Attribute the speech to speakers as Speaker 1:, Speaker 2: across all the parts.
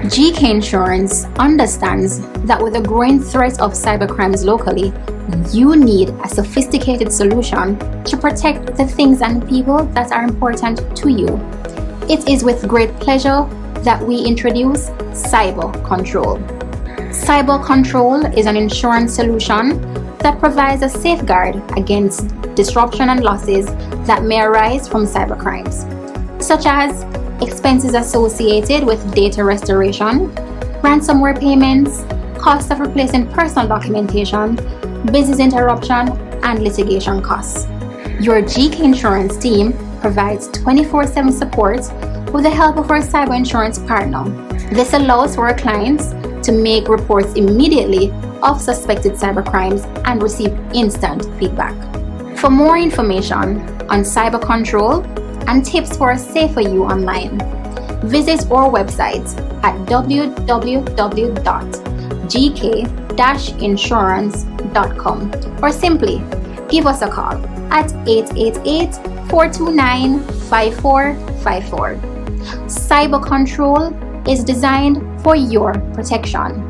Speaker 1: GK Insurance understands that with the growing threat of cybercrimes locally, you need a sophisticated solution to protect the things and people that are important to you. It is with great pleasure that we introduce Cyber Control. Cyber Control is an insurance solution that provides a safeguard against disruption and losses that may arise from cybercrimes, such as expenses associated with data restoration, ransomware payments, cost of replacing personal documentation, business interruption, and litigation costs. Your GK Insurance team provides 24/7 support with the help of our cyber insurance partner. This allows for our clients to make reports immediately of suspected cybercrimes and receive instant feedback. For more information on cyber control and tips for a safer you online, visit our website at www.gk-insurance.com or simply give us a call at 888-429-5454. Cyber Control is designed for your protection.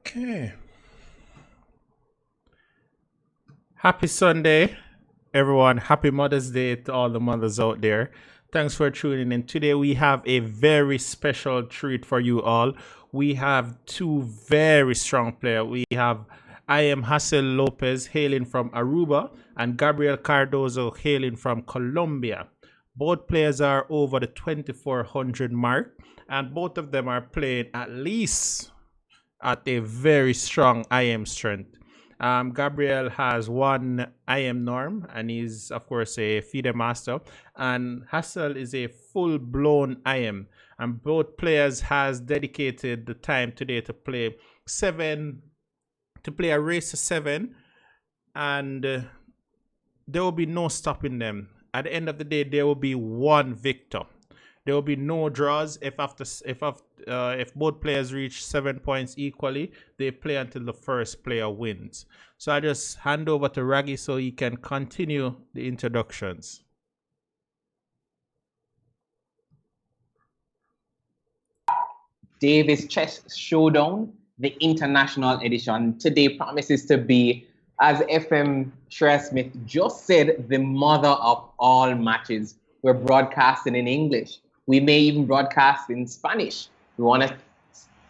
Speaker 2: Okay. Happy Sunday, everyone. Happy Mother's Day to all the mothers out there. Thanks for tuning in. Today we have a very special treat for you all. We have two very strong players. We have Jasel Lopez hailing from Aruba and Gabriel Cardoso hailing from Colombia. Both players are over the 2400 mark, and both of them are playing at least at a very strong IM strength. Gabriel has one IM norm and is, of course, a FIDE master, and Jasel is a full-blown IM. And both players has dedicated the time today to play a race to 7, and there will be no stopping them. At the end of the day, there will be one victor. There will be no draws. If both players reach 7 points equally, they play until the first player wins. So I just hand over to Raggy so he can continue the introductions.
Speaker 3: Davis Chess Showdown, the international edition. Today promises to be, as FM Smith just said, the mother of all matches. We're broadcasting in English. We may even broadcast in Spanish. We want to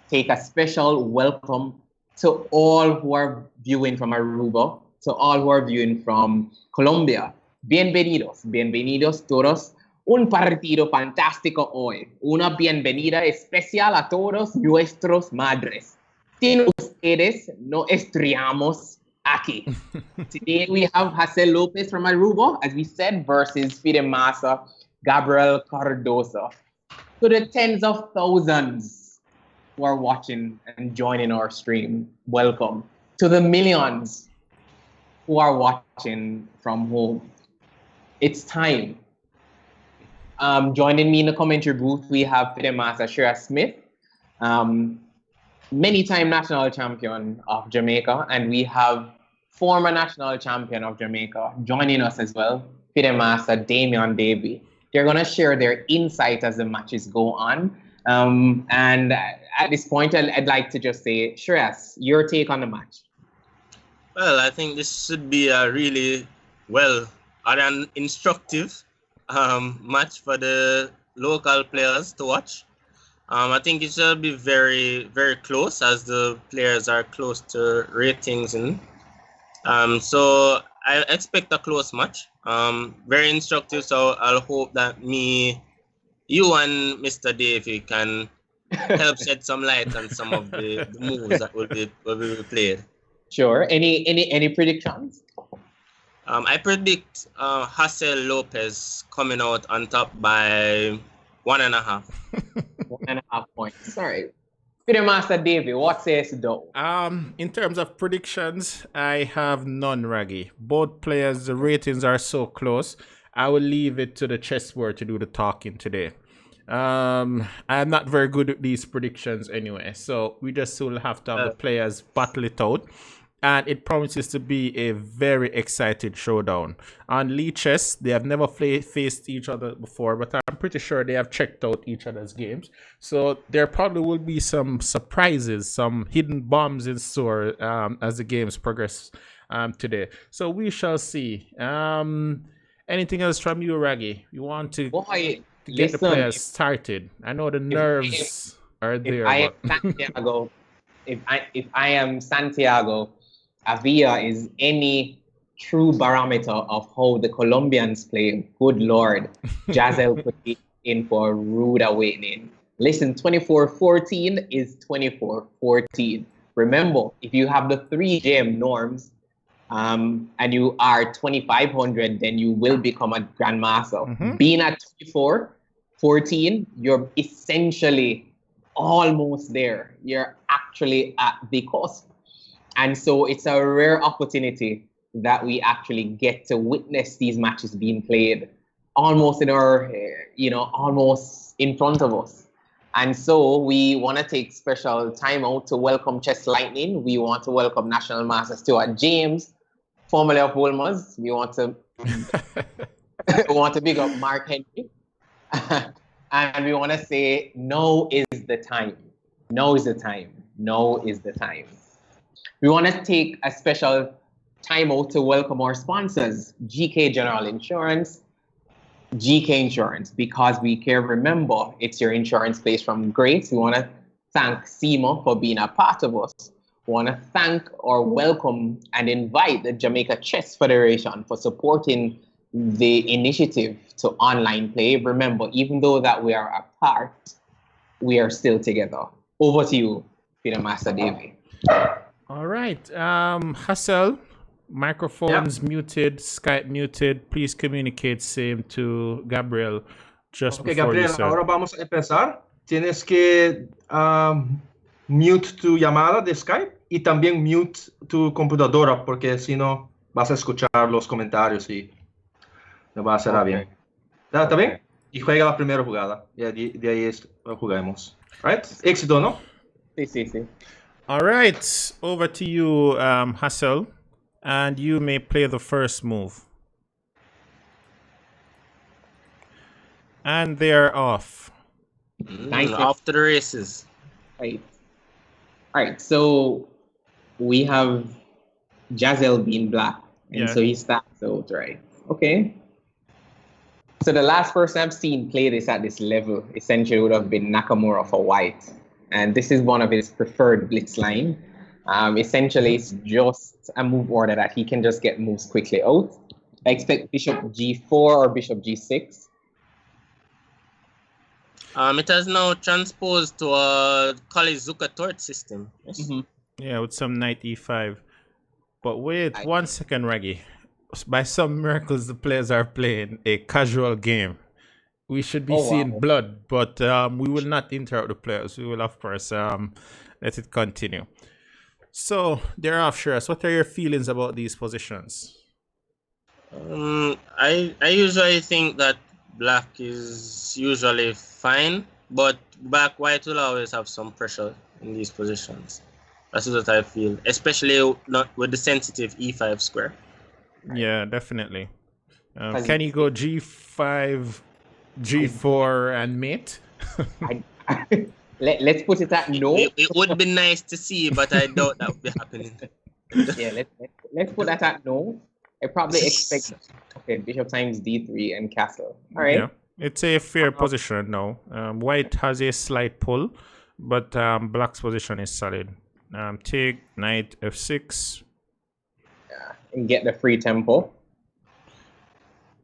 Speaker 3: take a special welcome to all who are viewing from Aruba, to all who are viewing from Colombia. Bienvenidos, bienvenidos todos. Un partido fantástico hoy. Una bienvenida especial a todos nuestros madres. Sin ustedes no estaríamos aquí. Today we have Jasel Lopez from Aruba, as we said, versus FIDE master Gabriel Cardoso. To the tens of thousands who are watching and joining our stream, welcome. To the millions who are watching from home, it's time. Joining me in the commentary booth, we have FIDE master Shira Smith, many-time national champion of Jamaica, and we have former national champion of Jamaica joining us as well, FIDE master Damian Davy. They're going to share their insight as the matches go on. And at this point, I'd like to just say, Shreyas, your take on the match.
Speaker 4: Well, I think this should be a really, an instructive match for the local players to watch. I think it should be very, very close, as the players are close to ratings. So I expect a close match. Very instructive, so I'll hope that you and Mr. Davey can help shed some light on some of the moves that will be played.
Speaker 3: Sure. Any predictions?
Speaker 4: I predict Jasel Lopez coming out on top by 1.5.
Speaker 3: 1.5 points. Sorry. FIDE master Davey, what says though?
Speaker 2: In terms of predictions, I have none, Raggy. Both players, the ratings are so close. I will leave it to the chessboard to do the talking today. I'm not very good at these predictions anyway, so we just will have to have the players battle it out. and it promises to be a very exciting showdown. On Lee Chess, they have never faced each other before, but I'm pretty sure they have checked out each other's games. So there probably will be some surprises, some hidden bombs in store as the games progress today. So we shall see. Anything else from you, Raggy? You want to get the players started? I know the nerves are there.
Speaker 3: If I am Santiago, Avila is any true barometer of how the Colombians play. Good Lord, Jasel could be in for a rude awakening. Listen, 24-14 is 24-14. Remember, if you have the 3 GM norms and you are 2,500, then you will become a grandmaster. Being at 24-14, you're essentially almost there. You're actually at the cusp. And so it's a rare opportunity that we actually get to witness these matches being played almost in our, almost in front of us. And so we want to take special time out to welcome Chess Lightning. We want to welcome National Master Stuart James, formerly of Wolmer's. We want to big up Mark Henry. And we want to say, now is the time. Now is the time. Now is the time. We want to take a special time out to welcome our sponsors, GK General Insurance, GK Insurance, because we care. Remember, it's your insurance place from grace. We want to thank SEMA for being a part of us. We want to thank or welcome and invite the Jamaica Chess Federation for supporting the initiative to online play. Remember, even though that we are apart, we are still together. Over to you, Peter Master Davy.
Speaker 2: All right. Hassel, microphones muted, Skype muted. Please communicate same to Gabriel just before
Speaker 5: Gabriel,
Speaker 2: you start.
Speaker 5: ahora vamos a empezar. Tienes que mute tu llamada de Skype y también mute tu computadora, porque si no vas a escuchar los comentarios y no va a ser bien. ¿Está bien? Y juega la primera jugada. Y de ahí juguemos. Right? Éxito, ¿no?
Speaker 3: Sí.
Speaker 2: All right. Over to you, Hassel. And you may play the first move. And they're off.
Speaker 3: Nice.
Speaker 4: Off to the races.
Speaker 3: Right. All right. So we have Jasel being black. And so he starts out, right? Okay. So the last person I've seen play this at this level essentially would have been Nakamura for white. And this is one of his preferred blitz line. Essentially, it's just a move order that he can just get moves quickly out. I expect Bishop G4 or Bishop G6.
Speaker 4: It has now transposed to a College Zuka Tort system. Yes?
Speaker 2: Yeah, with some Knight E5. But wait 1 second, Raggy. By some miracles, the players are playing a casual game. We should be seeing blood, but we will not interrupt the players. We will, of course, let it continue. So, they're off, Shiraz. What are your feelings about these positions?
Speaker 4: I usually think that black is usually fine, but white will always have some pressure in these positions. That's what I feel, especially not with the sensitive E5 square.
Speaker 2: Yeah, definitely. Can you go G5, G4, and mate?
Speaker 3: Let's put it at no.
Speaker 4: It would be nice to see, but I doubt that would be happening.
Speaker 3: Yeah, let's put that at no. I probably expect Bishop times D3 and castle. All right.
Speaker 2: Yeah, it's a fair position now. White has a slight pull, but black's position is solid. Take knight F6.
Speaker 3: And get the free tempo.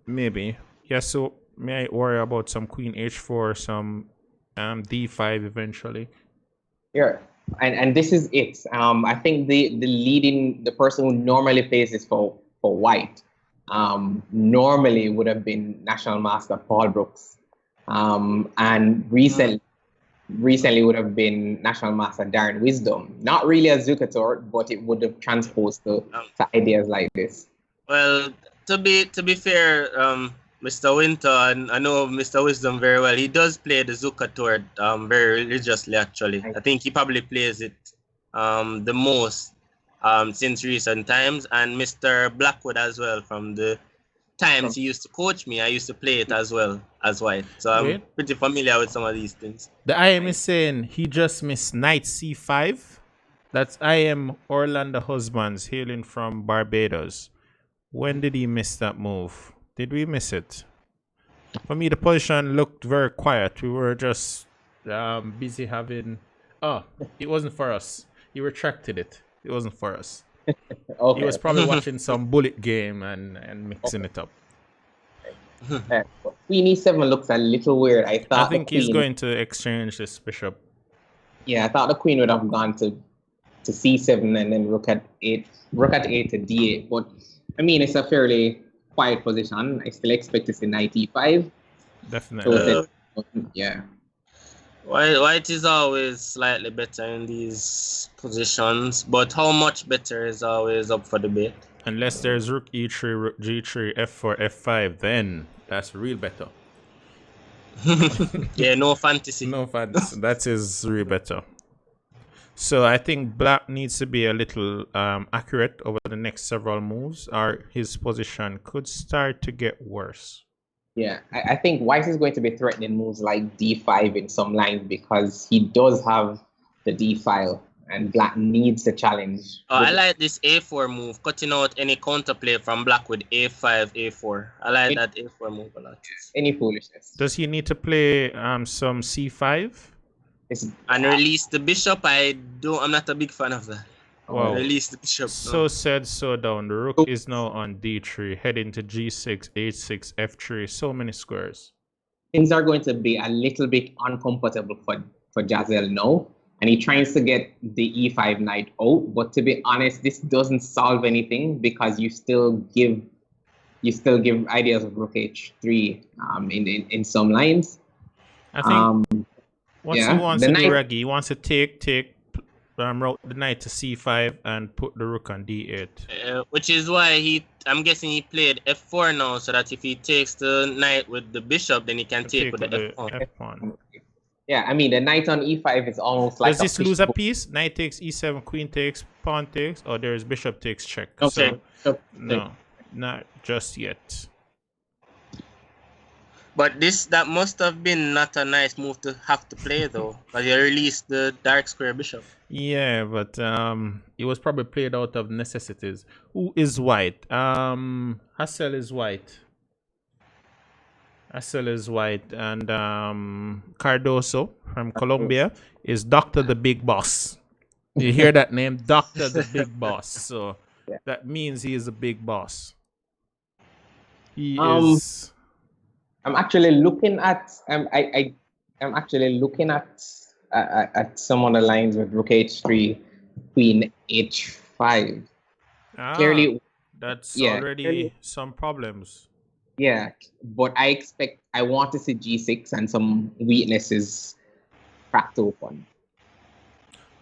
Speaker 2: Maybe. Yeah, so may I worry about some queen H4, some D5 eventually?
Speaker 3: Yeah, and this is it. I think the person who normally plays this for white normally would have been National Master Paul Brooks. And recently would have been National Master Darren Wisdom. Not really a Zucator, but it would have transposed to ideas like this.
Speaker 4: Well, to be fair, Mr. Winter, and I know Mr. Wisdom very well, he does play the Zucator very religiously, actually. I think he probably plays it the most. since recent times, and Mr. Blackwood as well from the times he used to coach me. I used to play it as well as white, so I'm
Speaker 2: Wait.
Speaker 4: pretty familiar with some of these things.
Speaker 2: The IM is saying he just missed knight c5. That's IM Orlando Husbands hailing from Barbados. When did he miss that move? Did we miss it? For me, the position looked very quiet. We were just busy having... Oh, it wasn't for us. He retracted it. It wasn't for us.
Speaker 3: Okay.
Speaker 2: He was probably watching some bullet game and mixing it up.
Speaker 3: Queen e7 looks a little weird. I
Speaker 2: I think he's going to exchange this bishop.
Speaker 3: Yeah, I thought the queen would have gone to c7 and then rook at 8 to d8. But I mean, it's a fairly quiet position. I still expect to see knight e5.
Speaker 2: Definitely.
Speaker 3: So yeah.
Speaker 4: White is always slightly better in these positions, but how much better is always up for debate.
Speaker 2: Unless there's rook e3, rook g3, f4, f5, then that's real better.
Speaker 4: Yeah, no fantasy.
Speaker 2: No fantasy. That is real better. So I think black needs to be a little accurate over the next several moves, or his position could start to get worse.
Speaker 3: Yeah, I think white is going to be threatening moves like d5 in some lines because he does have the d file and black needs the challenge.
Speaker 4: I like this a4 move, cutting out any counterplay from black with a5, a4. I like that a4 move a lot.
Speaker 3: Any foolishness.
Speaker 2: Does he need to play some c5?
Speaker 4: And release the bishop? I'm not a big fan of that.
Speaker 2: Wow.
Speaker 4: Release the bishop.
Speaker 2: So said, so done. The rook is now on d3, heading to g6, h6, f3. So many squares.
Speaker 3: Things are going to be a little bit uncomfortable for Jasel now. And he tries to get the e5 knight out. But to be honest, this doesn't solve anything because you still give ideas of rook h3 in some lines.
Speaker 2: I think what he wants to do, Raggy, he wants to take route the knight to c5 and put the rook on d8.
Speaker 4: Which is why I'm guessing he played f4 now, so that if he takes the knight with the bishop, then he can take with the f1.
Speaker 3: Yeah, I mean, the knight on e5 is almost like...
Speaker 2: Does this lose a piece? Knight takes e7, queen takes, pawn takes, or there's bishop takes check?
Speaker 4: Okay.
Speaker 2: So, no, not just yet.
Speaker 4: But that must have been not a nice move to have to play, though, because you released the dark square bishop.
Speaker 2: Yeah, but it was probably played out of necessities. Who is white? Jasel is white. Jasel is white, and Cardoso from Colombia is Dr. the Big Boss. You hear that name? Dr. the Big Boss. So that means he is a big boss. He is...
Speaker 3: I'm actually looking at I'm actually looking at some of the lines with rook h3, queen h5. Clearly,
Speaker 2: that's already some problems.
Speaker 3: Yeah, but I want to see g6 and some weaknesses cracked open.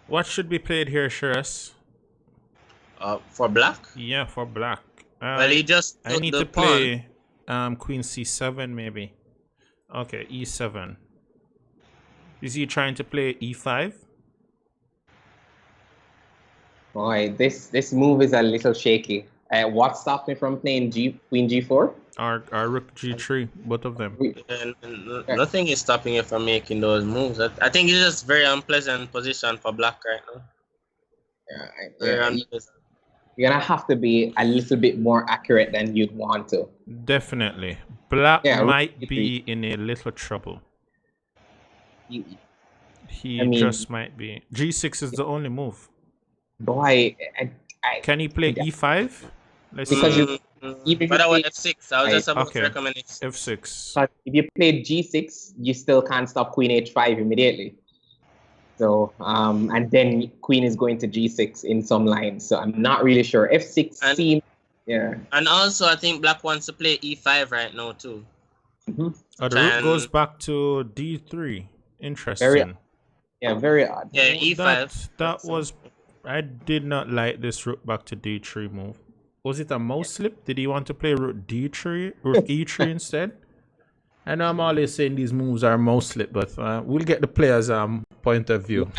Speaker 2: What should be played here, Shiras?
Speaker 4: For black?
Speaker 2: Yeah, for black.
Speaker 4: Well, he just
Speaker 2: I need to play queen c7 maybe. Okay, e7. Is he trying to play e5?
Speaker 3: Boy, this move is a little shaky. What stopped me from playing queen g4?
Speaker 2: Or rook g3, both of them.
Speaker 4: And nothing is stopping you from making those moves. I think it's just very unpleasant position for black right now. Very unpleasant.
Speaker 3: You're gonna have to be a little bit more accurate than you'd want to.
Speaker 2: Definitely. Black might be in a little trouble. He just might be. G6 is the only move.
Speaker 3: Boy,
Speaker 2: can he play e5? Let's
Speaker 3: because
Speaker 2: see.
Speaker 4: But I want f6. I was just about to recommend
Speaker 2: f6.
Speaker 3: But if you played g6, you still can't stop queen h5 immediately. So, and then queen is going to g6 in some lines. So I'm not really sure. f6 seems, yeah.
Speaker 4: And also, I think black wants to play e5 right now too.
Speaker 2: Mm-hmm. Oh, the rook goes back to d3. Interesting.
Speaker 3: Very odd.
Speaker 4: Yeah, e5.
Speaker 2: That was... I did not like this rook back to d3 move. Was it a mouse slip? Did he want to play rook d3, rook e3 instead? I know I'm always saying these moves are mouse slip, but we'll get the player's point of view.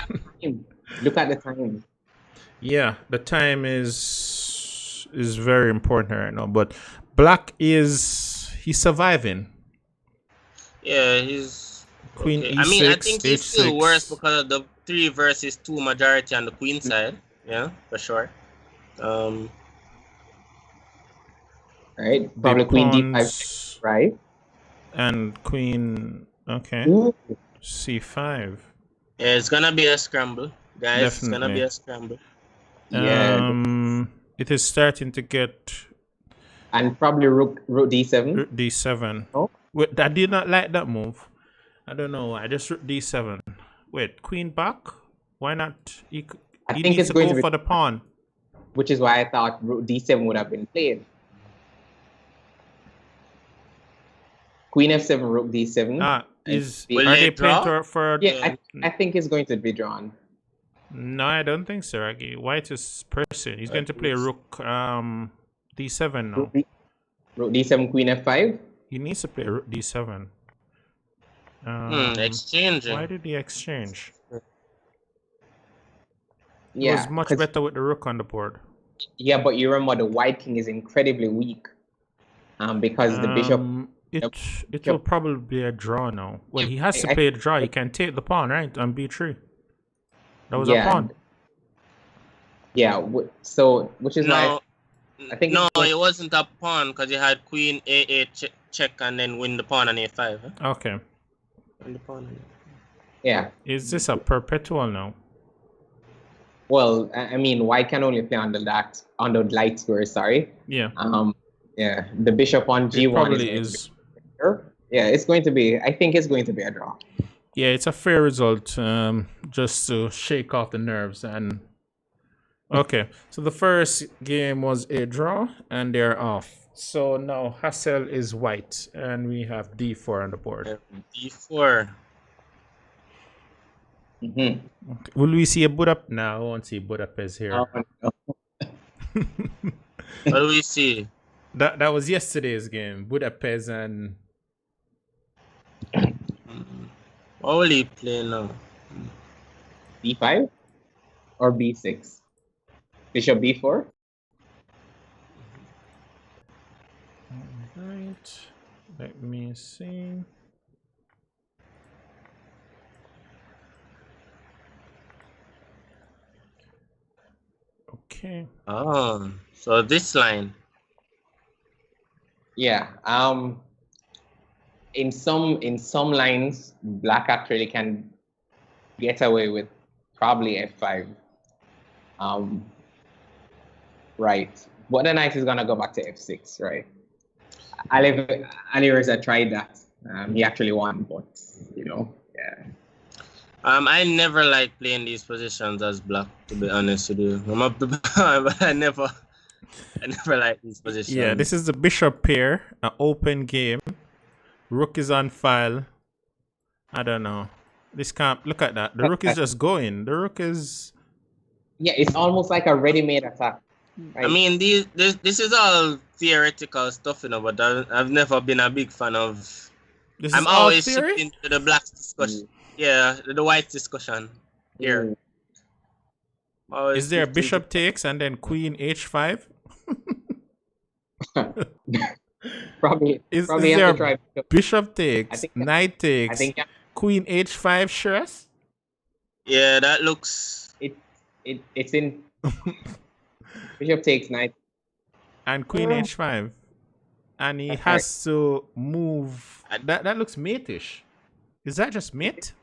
Speaker 3: Look at the time.
Speaker 2: Yeah, the time is very important right now. But Black he's surviving.
Speaker 4: Yeah, he's
Speaker 2: Queen
Speaker 4: okay.
Speaker 2: E6,
Speaker 4: I mean, I think he's still worse
Speaker 2: H6.
Speaker 4: because of the 3 versus 2 majority on the queen side. Yeah, for sure.
Speaker 3: Right?
Speaker 2: The
Speaker 3: Probably queen d5,
Speaker 2: pawns
Speaker 3: right?
Speaker 2: and queen. Okay,
Speaker 3: Ooh.
Speaker 2: C5.
Speaker 4: Yeah, it's gonna be a scramble, guys. It's gonna be
Speaker 2: Definitely.
Speaker 4: a scramble.
Speaker 3: Yeah.
Speaker 2: It is starting to get
Speaker 3: And probably rook d7.
Speaker 2: D7.
Speaker 3: Oh.
Speaker 2: Wait, I did not like that move. I don't know. I just rook D7. Wait, queen back? Why not? He
Speaker 3: I think
Speaker 2: needs
Speaker 3: it's
Speaker 2: to
Speaker 3: going
Speaker 2: go
Speaker 3: to be,
Speaker 2: for the pawn.
Speaker 3: which is why I thought rook d7 would have been played. Queen f7, rook d7.
Speaker 2: Are
Speaker 4: Will
Speaker 2: they
Speaker 4: they
Speaker 2: playing
Speaker 4: draw?
Speaker 2: for?
Speaker 3: Yeah, I think it's going to be drawn.
Speaker 2: No, I don't think so, Raggy. White is pressing. He's going to play rook D7 now.
Speaker 3: Rook d7, queen f5.
Speaker 2: He needs to play rook D7.
Speaker 4: Exchanging.
Speaker 2: Why did he exchange?
Speaker 3: Yeah,
Speaker 2: It was much better with the rook on the board.
Speaker 3: Yeah, but you remember the white king is incredibly weak. Because the bishop.
Speaker 2: It will probably be a draw now. Well, he has to play a draw. He can take the pawn, right? On B3. That was a pawn.
Speaker 3: Yeah, so which is why I think
Speaker 4: it wasn't a pawn because you had queen A8 check and then win the pawn on A5. Huh?
Speaker 2: Okay.
Speaker 4: Win the pawn on A5.
Speaker 3: Yeah.
Speaker 2: Is this a perpetual now?
Speaker 3: Well, I mean, white can only play on the light square. Sorry.
Speaker 2: Yeah.
Speaker 3: Yeah, the bishop on G1
Speaker 2: probably is.
Speaker 3: Yeah, it's going to be. I think it's going to be a draw.
Speaker 2: Yeah, it's a fair result. Just to shake off the nerves and. Okay, so the first game was a draw, and they're off. So now Hassel is white, and we have D4 on the board.
Speaker 4: D4.
Speaker 3: Okay.
Speaker 2: Will we see a Budapest? No, I won't see Budapest here.
Speaker 3: Oh, no.
Speaker 4: What do we see?
Speaker 2: That was yesterday's game, Budapest and.
Speaker 4: What will he play now?
Speaker 3: B5 or B6? Bishop B4.
Speaker 2: Alright, let me see. Okay.
Speaker 4: Oh, so this line.
Speaker 3: Yeah. In some lines, black actually can get away with probably F5. Right. But the knight is gonna go back to F6, right? Ali Reza tried that. He actually won, but yeah.
Speaker 4: I never like playing these positions as black, to be honest with you. But I never like these positions.
Speaker 2: Yeah, this is the bishop pair, an open game. Rook is on file. I don't know. This can't look at that. The rook is just going. The rook is.
Speaker 3: Yeah, it's almost like a ready-made attack. Right?
Speaker 4: I mean, this is all theoretical stuff, but I've never been a big fan of. I'm always shifting to the black discussion. Yeah, the white discussion here.
Speaker 2: Is there a bishop takes and then queen H5?
Speaker 3: Probably.
Speaker 2: Is
Speaker 3: probably
Speaker 2: there
Speaker 3: have to try
Speaker 2: bishop takes, knight takes,
Speaker 3: I think
Speaker 2: queen H5 stress?
Speaker 4: Yeah, that looks.
Speaker 3: It's in. Bishop takes knight.
Speaker 2: And queen H5. And he has to move. That looks mate-ish. Is that just mate?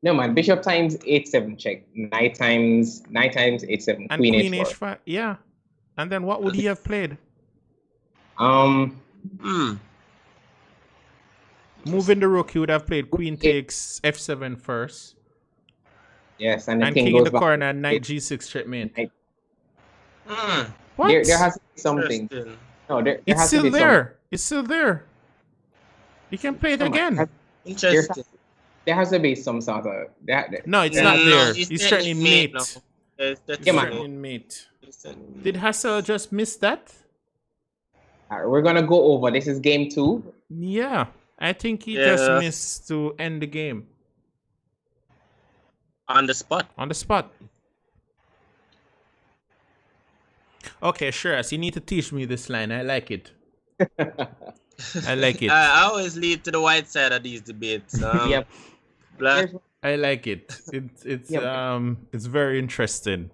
Speaker 3: No, man. Bishop times 8-7 check. Knight times 8-7.
Speaker 2: And queen H5. Yeah. And then what would he have played? Moving the rook, he would have played queen takes F7 first.
Speaker 3: Yes, and
Speaker 2: king in the corner and knight G6 checkmate. What?
Speaker 3: There has to be something. No,
Speaker 2: it's still there. It's still there. You can play it again.
Speaker 4: Interesting.
Speaker 3: There has to be some sort of.
Speaker 2: No, it's not there. He's threatening mate.
Speaker 4: He's
Speaker 2: threatening mate. Did Hassel just miss that?
Speaker 3: We're gonna go over. This is game 2.
Speaker 2: Yeah, I think he just missed to end the game.
Speaker 4: On the spot.
Speaker 2: On the spot. Okay, sure. So you need to teach me this line. I like it. I like it.
Speaker 4: I always lead to the white side of these debates.
Speaker 3: Yep.
Speaker 4: Black.
Speaker 3: Here's-
Speaker 2: I like it. It's very interesting.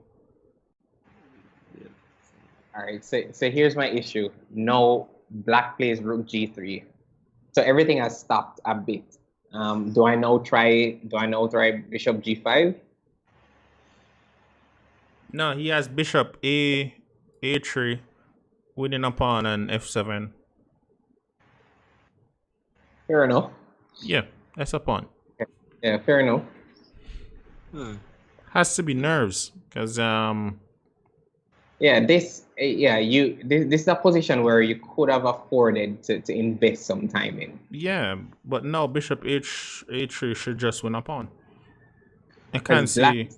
Speaker 3: All right. So here's my issue. No, black plays rook g3. So everything has stopped a bit. Do I now try bishop g5?
Speaker 2: No, he has bishop a3, winning a pawn and f7.
Speaker 3: Fair enough.
Speaker 2: Yeah, that's a pawn.
Speaker 3: Yeah, fair enough.
Speaker 2: Has to be nerves, because
Speaker 3: Yeah, this is a position where you could have afforded to invest some time in.
Speaker 2: yeah, but no, bishop a3 should just win a pawn. I can't
Speaker 3: Black
Speaker 2: see.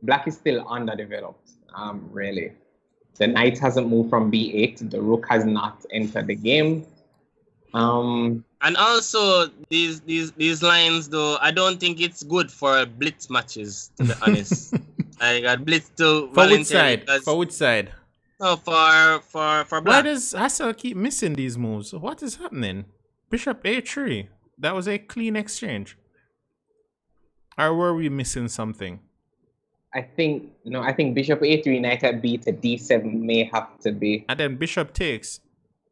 Speaker 3: Black is still underdeveloped. Really, the knight hasn't moved from b8. The rook has not entered the game.
Speaker 4: And also these lines though, I don't think it's good for blitz matches, to be honest. I got blitz to
Speaker 2: For which side? For which side?
Speaker 4: No, for
Speaker 2: Why
Speaker 4: black.
Speaker 2: does Hassel keep missing these moves? What is happening? Bishop a3. That was a clean exchange. Or were we missing something?
Speaker 3: I think bishop a3, knight at b to d7 may have to be.
Speaker 2: And then bishop takes.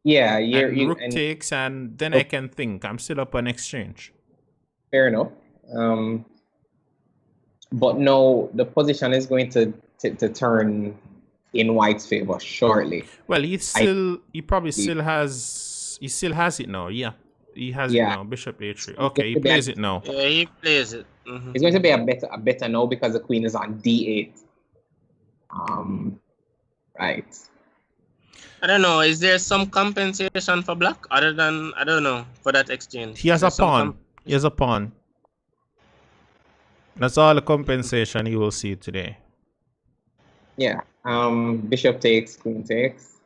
Speaker 3: Yeah,
Speaker 2: And rook takes, and then I can think. I'm still up on exchange.
Speaker 3: fair enough. But no, the position is going to turn in white's favor shortly.
Speaker 2: Well, he probably still has it now. Yeah, he has it
Speaker 3: Yeah.
Speaker 2: now. Bishop a3. Okay, he plays it now.
Speaker 4: Yeah, he plays it. Mhm.
Speaker 3: It's going to be a better no because the queen is on d8. Right.
Speaker 4: I don't know. Is there some compensation for black other than, I don't know, for that exchange?
Speaker 2: He has a
Speaker 4: There's some
Speaker 2: pawn. He has a pawn. That's all the compensation he will see today.
Speaker 3: Yeah. Bishop takes, queen takes.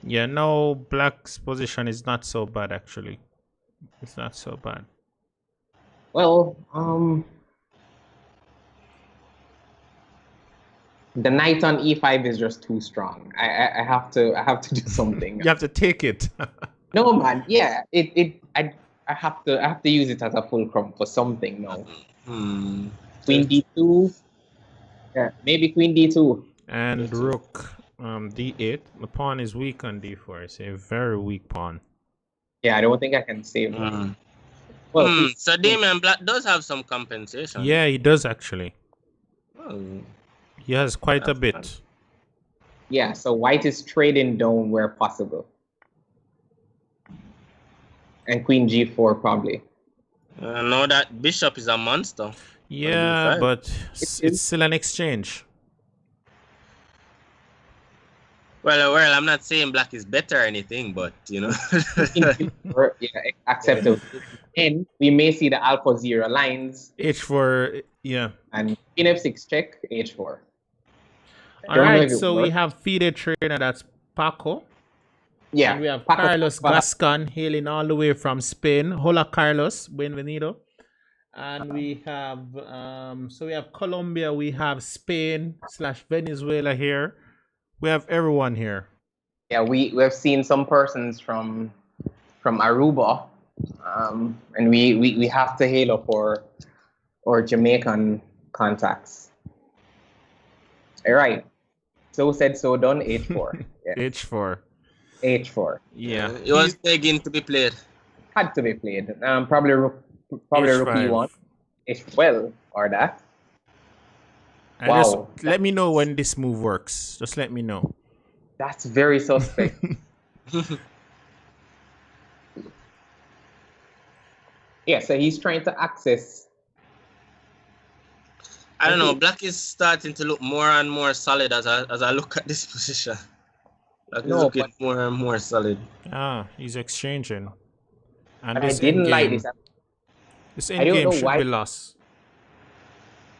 Speaker 2: Yeah, no, black's position is not so bad actually. It's not so bad.
Speaker 3: Well, the knight on e5 is just too strong. I have to do something.
Speaker 2: You have to take it.
Speaker 3: No, man. Yeah. I have to use it as a fulcrum for something now. Queen d2. Yeah, maybe queen d2.
Speaker 2: And rook d8. The pawn is weak on d4. It's a very weak pawn.
Speaker 3: Yeah, I don't think I can save it. Well,
Speaker 4: So Damien Black does have some compensation.
Speaker 2: Yeah, he does actually.
Speaker 4: Oh.
Speaker 2: He has quite a
Speaker 4: That's
Speaker 2: bit.
Speaker 4: fine.
Speaker 3: yeah, so white is trading down where possible. And queen g4 probably.
Speaker 4: No, that bishop is a monster.
Speaker 2: Yeah,
Speaker 4: d5.
Speaker 2: but it's still an exchange.
Speaker 4: Well, I'm not saying black is better or anything, but you know.
Speaker 3: Yeah, acceptable. And we may see the alpha 0 lines
Speaker 2: h4, yeah.
Speaker 3: and queen f6 check, h4.
Speaker 2: All
Speaker 3: Don't know
Speaker 2: right,
Speaker 3: if it
Speaker 2: so we
Speaker 3: works.
Speaker 2: have FIDE trainer, that's Paco.
Speaker 3: Yeah.
Speaker 2: And we have
Speaker 3: Paco
Speaker 2: Carlos
Speaker 3: Paco.
Speaker 2: Gascon hailing all the way from Spain. Hola, Carlos. Bienvenido. And we have, so we have Colombia, we have Spain / Venezuela here. We have everyone here.
Speaker 3: Yeah, we've seen some persons from Aruba, and we have to hail up our Jamaican contacts. All right. So said, so done. H4. Yeah.
Speaker 2: H4.
Speaker 3: H4
Speaker 2: Yeah.
Speaker 4: It was begging to be played.
Speaker 3: had to be played. Probably rook
Speaker 2: H5.
Speaker 3: e1, h12 or that.
Speaker 2: And
Speaker 3: Wow.
Speaker 2: just let me know when this move works. Just let me know.
Speaker 3: That's very suspect. Yeah, so he's trying to access.
Speaker 4: I don't know. Black is starting to look more and more solid as I look at this position. Black is
Speaker 3: No,
Speaker 4: looking
Speaker 3: but-
Speaker 4: more and more solid.
Speaker 2: He's exchanging. And
Speaker 3: And I
Speaker 2: this
Speaker 3: didn't like
Speaker 2: endgame,
Speaker 3: this.
Speaker 2: this
Speaker 3: I don't
Speaker 2: endgame
Speaker 3: know
Speaker 2: should
Speaker 3: why-
Speaker 2: be lost.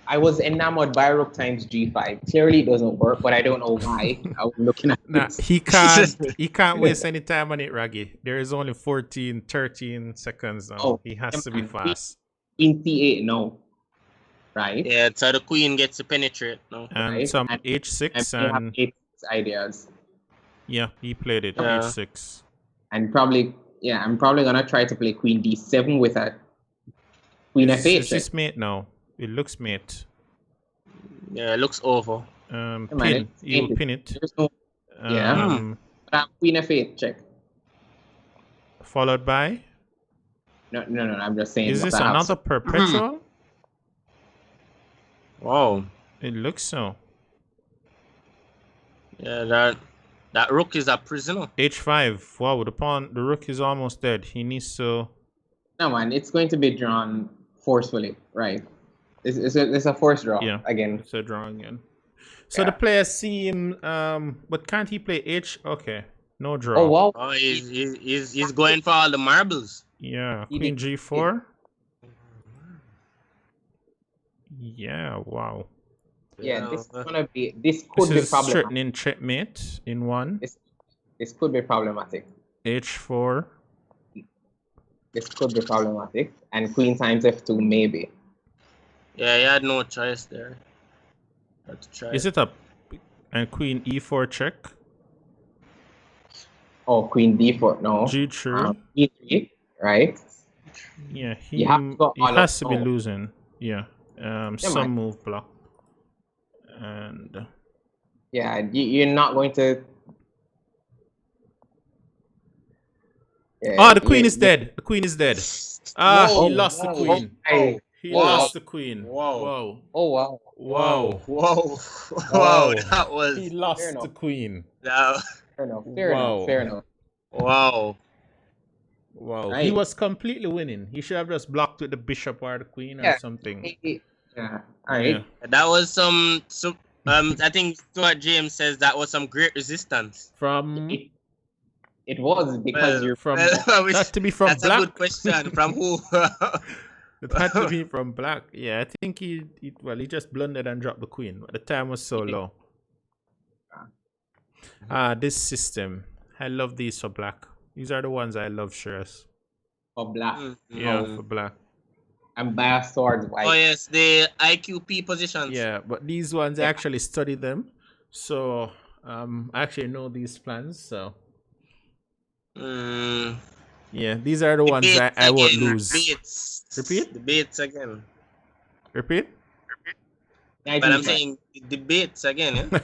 Speaker 3: I was enamored by rook times g5. Clearly it doesn't work, but I don't know why. I was looking at
Speaker 2: Nah,
Speaker 3: this.
Speaker 2: he can't waste any time on it, Raggy. There is only 14, 13 seconds now.
Speaker 3: Oh,
Speaker 2: He has to be
Speaker 3: man.
Speaker 2: fast.
Speaker 3: In c8, no. Right?
Speaker 4: Yeah, so the queen gets to penetrate now.
Speaker 2: And
Speaker 3: Right.
Speaker 2: some
Speaker 3: And-
Speaker 2: h6
Speaker 3: And we have
Speaker 2: and
Speaker 3: h6 ideas.
Speaker 2: Yeah, he played it.
Speaker 4: Yeah.
Speaker 2: H6.
Speaker 3: And probably, yeah, I'm probably gonna try to play Queen D7 with a Queen
Speaker 2: Is
Speaker 3: F8 check.
Speaker 2: this mate now? It looks mate.
Speaker 4: Yeah, it looks over.
Speaker 3: Man,
Speaker 2: Pin.
Speaker 3: it's
Speaker 2: You
Speaker 3: painted.
Speaker 2: pin it.
Speaker 3: There's no, yeah. Queen F8 check.
Speaker 2: Followed by.
Speaker 3: No. I'm just saying.
Speaker 2: Is
Speaker 3: what
Speaker 2: this
Speaker 3: I have.
Speaker 2: another perpetual?
Speaker 4: Wow.
Speaker 2: It looks so.
Speaker 4: Yeah, that rook is a prisoner.
Speaker 2: H5. Wow, the rook is almost dead. He needs to.
Speaker 3: No, man, it's going to be drawn forcefully, right? It's a force draw again.
Speaker 2: It's a draw again. So the players see him, but can't he play H? Okay, no draw.
Speaker 3: Oh wow!
Speaker 4: Oh, he's going for all the marbles.
Speaker 2: Yeah, Queen G4. Yeah, wow.
Speaker 3: Yeah, this is gonna be. This could be problematic.
Speaker 2: Threatening checkmate in one.
Speaker 3: This could be problematic.
Speaker 2: H4.
Speaker 3: This could be problematic, and Queen times F2 maybe.
Speaker 4: Yeah, he had no choice there. Had to try.
Speaker 2: Is it a and Queen E4 check?
Speaker 3: Oh, Queen D4 no.
Speaker 2: G3.
Speaker 3: E3, right?
Speaker 2: Yeah, he has to be losing. Yeah, some move block. And
Speaker 3: yeah, you're not going to.
Speaker 2: Yeah, the queen is dead. The queen is dead. He lost the queen. He lost the queen.
Speaker 4: Whoa.
Speaker 3: Oh wow.
Speaker 4: Whoa. That was.
Speaker 2: He lost the queen.
Speaker 3: Fair enough.
Speaker 4: Wow.
Speaker 3: Right.
Speaker 2: He was completely winning. He should have just blocked with the bishop or the queen or something.
Speaker 3: Yeah. All right.
Speaker 4: That was some. I think Stuart James says that was some great resistance
Speaker 2: from.
Speaker 3: It was because you're
Speaker 2: from. That to be from
Speaker 4: that's
Speaker 2: black.
Speaker 4: That's a good question. From who?
Speaker 2: It had to be from black. Yeah, I think he just blundered and dropped the queen. But the time was so low. This system. I love these for black. These are the ones I love, Shiraz.
Speaker 3: For black.
Speaker 2: Yeah, for black.
Speaker 3: I'm biased towards white.
Speaker 4: Oh yes, the IQP positions.
Speaker 2: Yeah, but these ones I actually study them. So I actually know these plans, so yeah, these are the ones I won't lose. Repeat?
Speaker 4: Debates again.
Speaker 2: Repeat?
Speaker 4: But I'm saying debates again, yeah?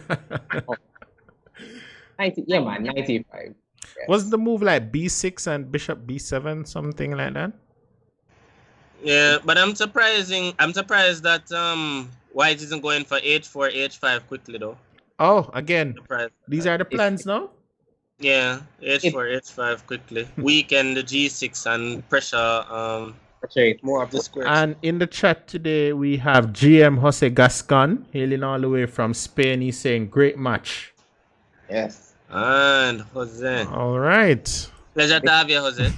Speaker 3: 90, yeah, man, 95. Yes.
Speaker 2: Wasn't the move like B6 and bishop B7, something like that?
Speaker 4: Yeah, but I'm surprised that white isn't going for H4, H5 quickly though.
Speaker 2: Oh, again, these are the plans now?
Speaker 4: Yeah, H4, H5 quickly. Weaken the G6 and pressure more of the squares.
Speaker 2: And in the chat today, we have GM Jose Gascon, hailing all the way from Spain. He's saying, great match.
Speaker 3: Yes.
Speaker 4: And Jose.
Speaker 2: All right.
Speaker 4: Pleasure to have you, Jose.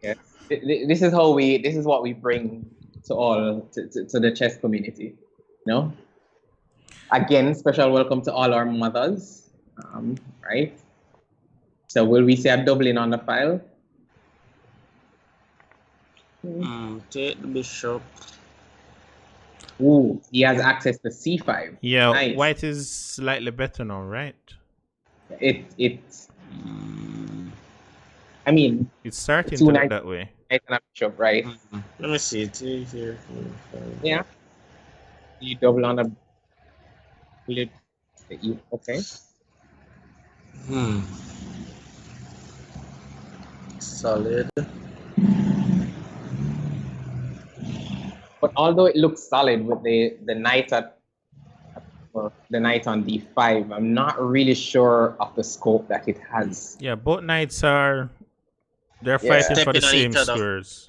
Speaker 3: Yes. This is what we bring to the chess community. No? Again, special welcome to all our mothers. Right? So will we see a doubling on the file?
Speaker 4: Take the bishop.
Speaker 3: Ooh, he has access to C5.
Speaker 2: Yeah,
Speaker 3: nice.
Speaker 2: White is slightly better now, right? I mean, it's starting to look that way.
Speaker 3: Bishop, right?
Speaker 4: Let me see. 2, 3, 4, 5.
Speaker 3: Yeah. You double on the. Okay.
Speaker 4: Solid.
Speaker 3: But although it looks solid with the knight the knight on d5, I'm not really sure of the scope that it has.
Speaker 2: Yeah, both knights they're fighting for the same squares.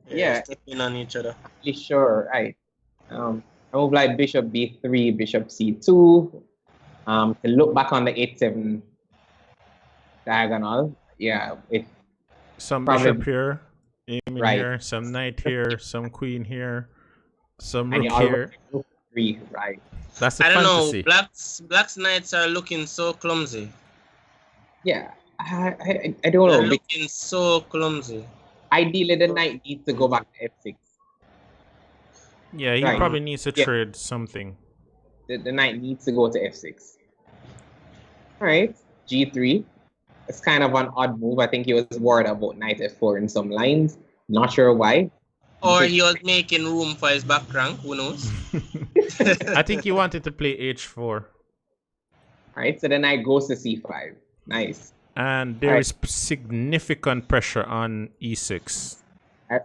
Speaker 3: Yeah,
Speaker 4: stepping on each other.
Speaker 3: Really sure, right? I move like bishop b3, bishop c2. To look back on the 8-7 diagonal, yeah,
Speaker 2: some bishop here, aiming here, some knight here, some queen here, some rook here.
Speaker 3: 3, right?
Speaker 2: That's the
Speaker 4: I don't
Speaker 2: fantasy.
Speaker 4: know. Black's knights are looking so clumsy.
Speaker 3: Yeah, I don't know.
Speaker 4: They're looking so clumsy.
Speaker 3: Ideally, the knight needs to go back to f6.
Speaker 2: Yeah, he probably needs to trade something.
Speaker 3: The knight needs to go to f6. All right. g3. It's kind of an odd move. I think he was worried about knight f4 in some lines. Not sure why.
Speaker 4: Or he was making room for his back rank. Who knows?
Speaker 2: I think he wanted to play h4.
Speaker 3: Right, so the knight goes to c5. Nice.
Speaker 2: And there is significant pressure on e6.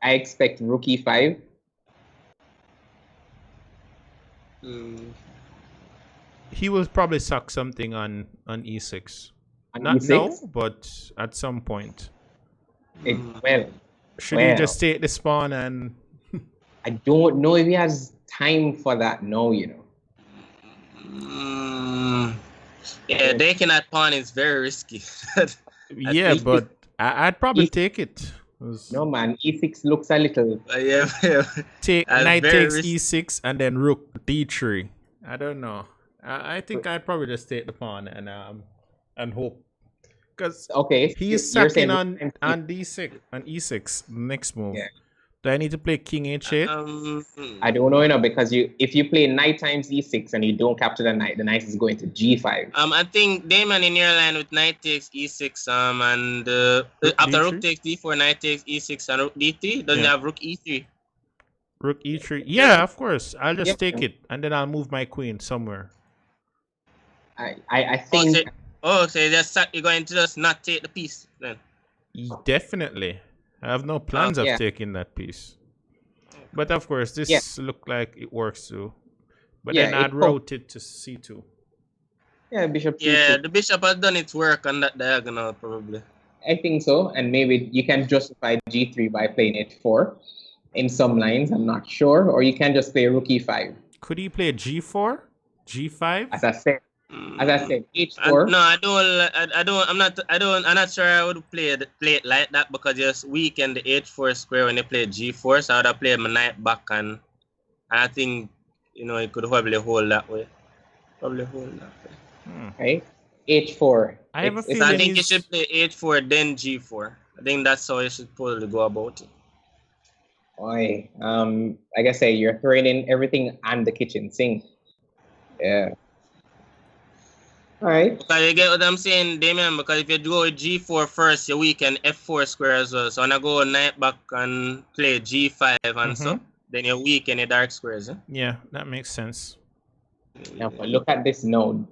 Speaker 3: I expect rook e5.
Speaker 2: He will probably suck something on e6.
Speaker 3: On
Speaker 2: Not
Speaker 3: e6?
Speaker 2: now, but at some point. Should he just take the spawn and...
Speaker 3: I don't know if he has time for that now, you know.
Speaker 4: Yeah, taking that pawn is very risky.
Speaker 2: Yeah, but I'd probably take it.
Speaker 3: No, man, e6 looks a little...
Speaker 4: yeah.
Speaker 2: Knight takes e6 and then rook d3. I don't know. I think I'd probably just take the pawn and hope. Because he's sacking on d6, on e6, next move. Yeah. Do I need to play king h8?
Speaker 3: I don't know, because if you play knight times e6 and you don't capture the knight is going to g5.
Speaker 4: I think Damon in your line with knight takes e6, and after rook takes d4, knight takes e6 and rook d3. Doesn't have rook e3?
Speaker 2: Rook e3. Yeah, of course. I'll just take it and then I'll move my queen somewhere.
Speaker 3: I think.
Speaker 4: So you're going to just not take the piece then?
Speaker 2: Definitely. I have no plans of taking that piece. But of course, this looked like it works too. But then I'd rotate to c2.
Speaker 3: Yeah, bishop.
Speaker 4: Yeah, the bishop has done its work on that diagonal probably.
Speaker 3: I think so, and maybe you can justify g3 by playing h4 in some lines. I'm not sure, or you can just play rook e5.
Speaker 2: Could he play g4, g5?
Speaker 3: As I said, h4.
Speaker 4: No, I'm not sure I would play it like that, because you just weaken the h4 square when you play g4. So I would have played my knight back, and I think it could probably hold that way.
Speaker 3: Right, h4.
Speaker 2: I have a feeling.
Speaker 4: I think you should play h4 then g4. I think that's how you should probably go about it.
Speaker 3: Like I say, you're throwing in everything and the kitchen sink. Yeah. All right.
Speaker 4: Because you get what I'm saying, Damien? Because if you go with g4 first, you weaken f4 square as well. So when I go knight back and play g5 and so, then you weaken the dark squares.
Speaker 2: Yeah, that makes sense.
Speaker 3: Now, look at this node.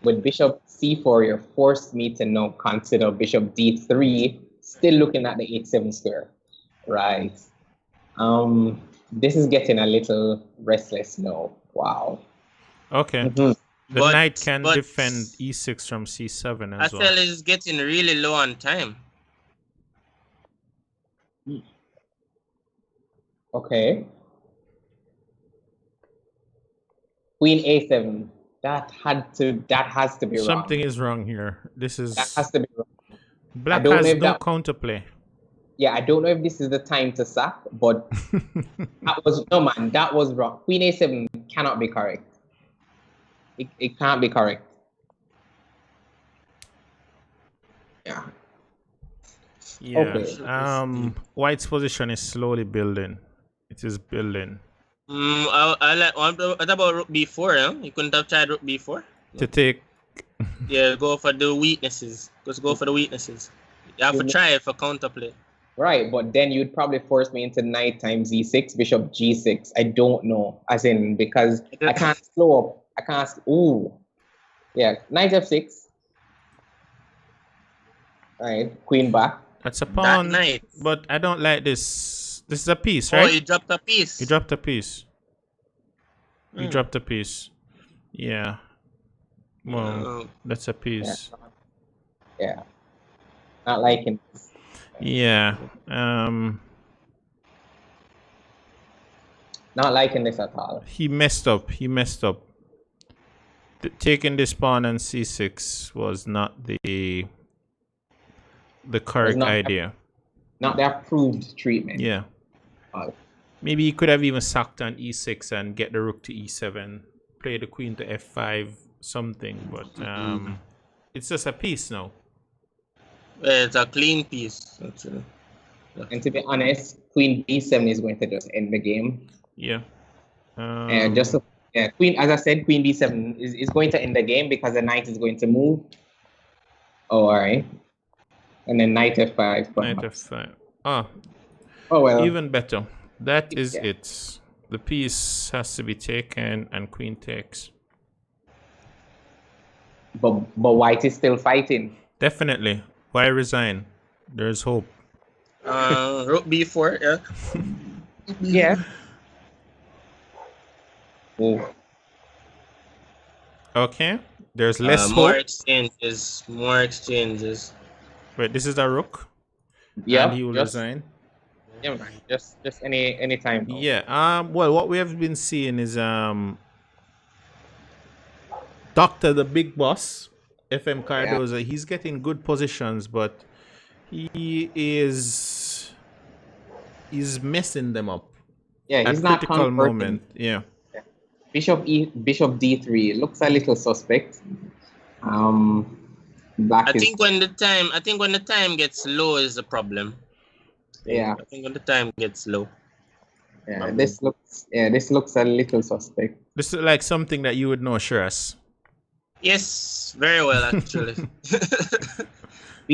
Speaker 3: With bishop c4, you're forced me to now consider bishop d3, still looking at the h7 square. Right. This is getting a little restless now. Wow.
Speaker 2: Okay. The knight can defend e6 from c7 as well.
Speaker 4: Jasel is getting really low on time.
Speaker 3: Okay. Queen a7. That has to be wrong.
Speaker 2: Something is wrong here. That
Speaker 3: has to be wrong.
Speaker 2: Black has no counterplay.
Speaker 3: Yeah, I don't know if this is the time to sack, but that was wrong. Queen a7 cannot be correct. It can't be correct. Yeah.
Speaker 2: Yeah.
Speaker 3: Okay.
Speaker 2: White's position is slowly building. It is building.
Speaker 4: I like. What about rook b4? Huh? You couldn't have tried rook b4
Speaker 2: to take.
Speaker 4: Yeah, go for the weaknesses. Just go for the weaknesses. You have to try it for counterplay.
Speaker 3: Right, but then you'd probably force me into knight times e6, bishop g6. I don't know, as in, because I can't slow up. I can't. Ooh, yeah, knight f6. All right, queen back.
Speaker 2: That's a pawn. But I don't like this. This is a piece, right?
Speaker 4: Oh, you dropped a piece.
Speaker 2: You dropped a piece. You dropped a piece. Yeah. Well, that's a piece.
Speaker 3: Yeah. Not liking this.
Speaker 2: Yeah.
Speaker 3: Not liking this at all.
Speaker 2: He messed up. Taking this pawn on c6 was not the correct idea.
Speaker 3: Not the approved treatment.
Speaker 2: Yeah. Maybe he could have even sacked on e6 and get the rook to e7, play the queen to f5, something. But it's just a piece now.
Speaker 4: It's a clean piece.
Speaker 3: And to be honest, queen b7 is going to just end the game.
Speaker 2: Yeah.
Speaker 3: Queen, as I said, queen b7 is going to end the game because the knight is going to move. Oh, all right. And then knight f5.
Speaker 2: Knight
Speaker 3: perhaps.
Speaker 2: f5. Ah,
Speaker 3: Oh well.
Speaker 2: even better. That is
Speaker 3: Yeah.
Speaker 2: it. The piece has to be taken and queen takes.
Speaker 3: But white is still fighting.
Speaker 2: Definitely. Why resign? There's hope.
Speaker 4: Rook b4, yeah.
Speaker 3: Yeah. Oh.
Speaker 2: Okay. There's less
Speaker 4: More
Speaker 2: hope.
Speaker 4: exchanges. More exchanges.
Speaker 2: Wait, this is a rook.
Speaker 3: Yeah.
Speaker 2: And he will resign.
Speaker 3: Yeah, man. Just any time. Now.
Speaker 2: Yeah. Well, what we have been seeing is Doctor the Big Boss, FM Cardoso. He's getting good positions, but he's messing them up.
Speaker 3: Yeah, he's
Speaker 2: at
Speaker 3: not
Speaker 2: critical
Speaker 3: converting.
Speaker 2: moment. Yeah.
Speaker 3: Bishop d3 looks a little suspect. Black
Speaker 4: I
Speaker 3: is,
Speaker 4: think when the time gets low is the problem.
Speaker 3: Yeah.
Speaker 4: I think when the time gets low.
Speaker 3: yeah, this looks a little suspect.
Speaker 2: This is like something that you would know, Shiraz.
Speaker 4: Yes, very well actually.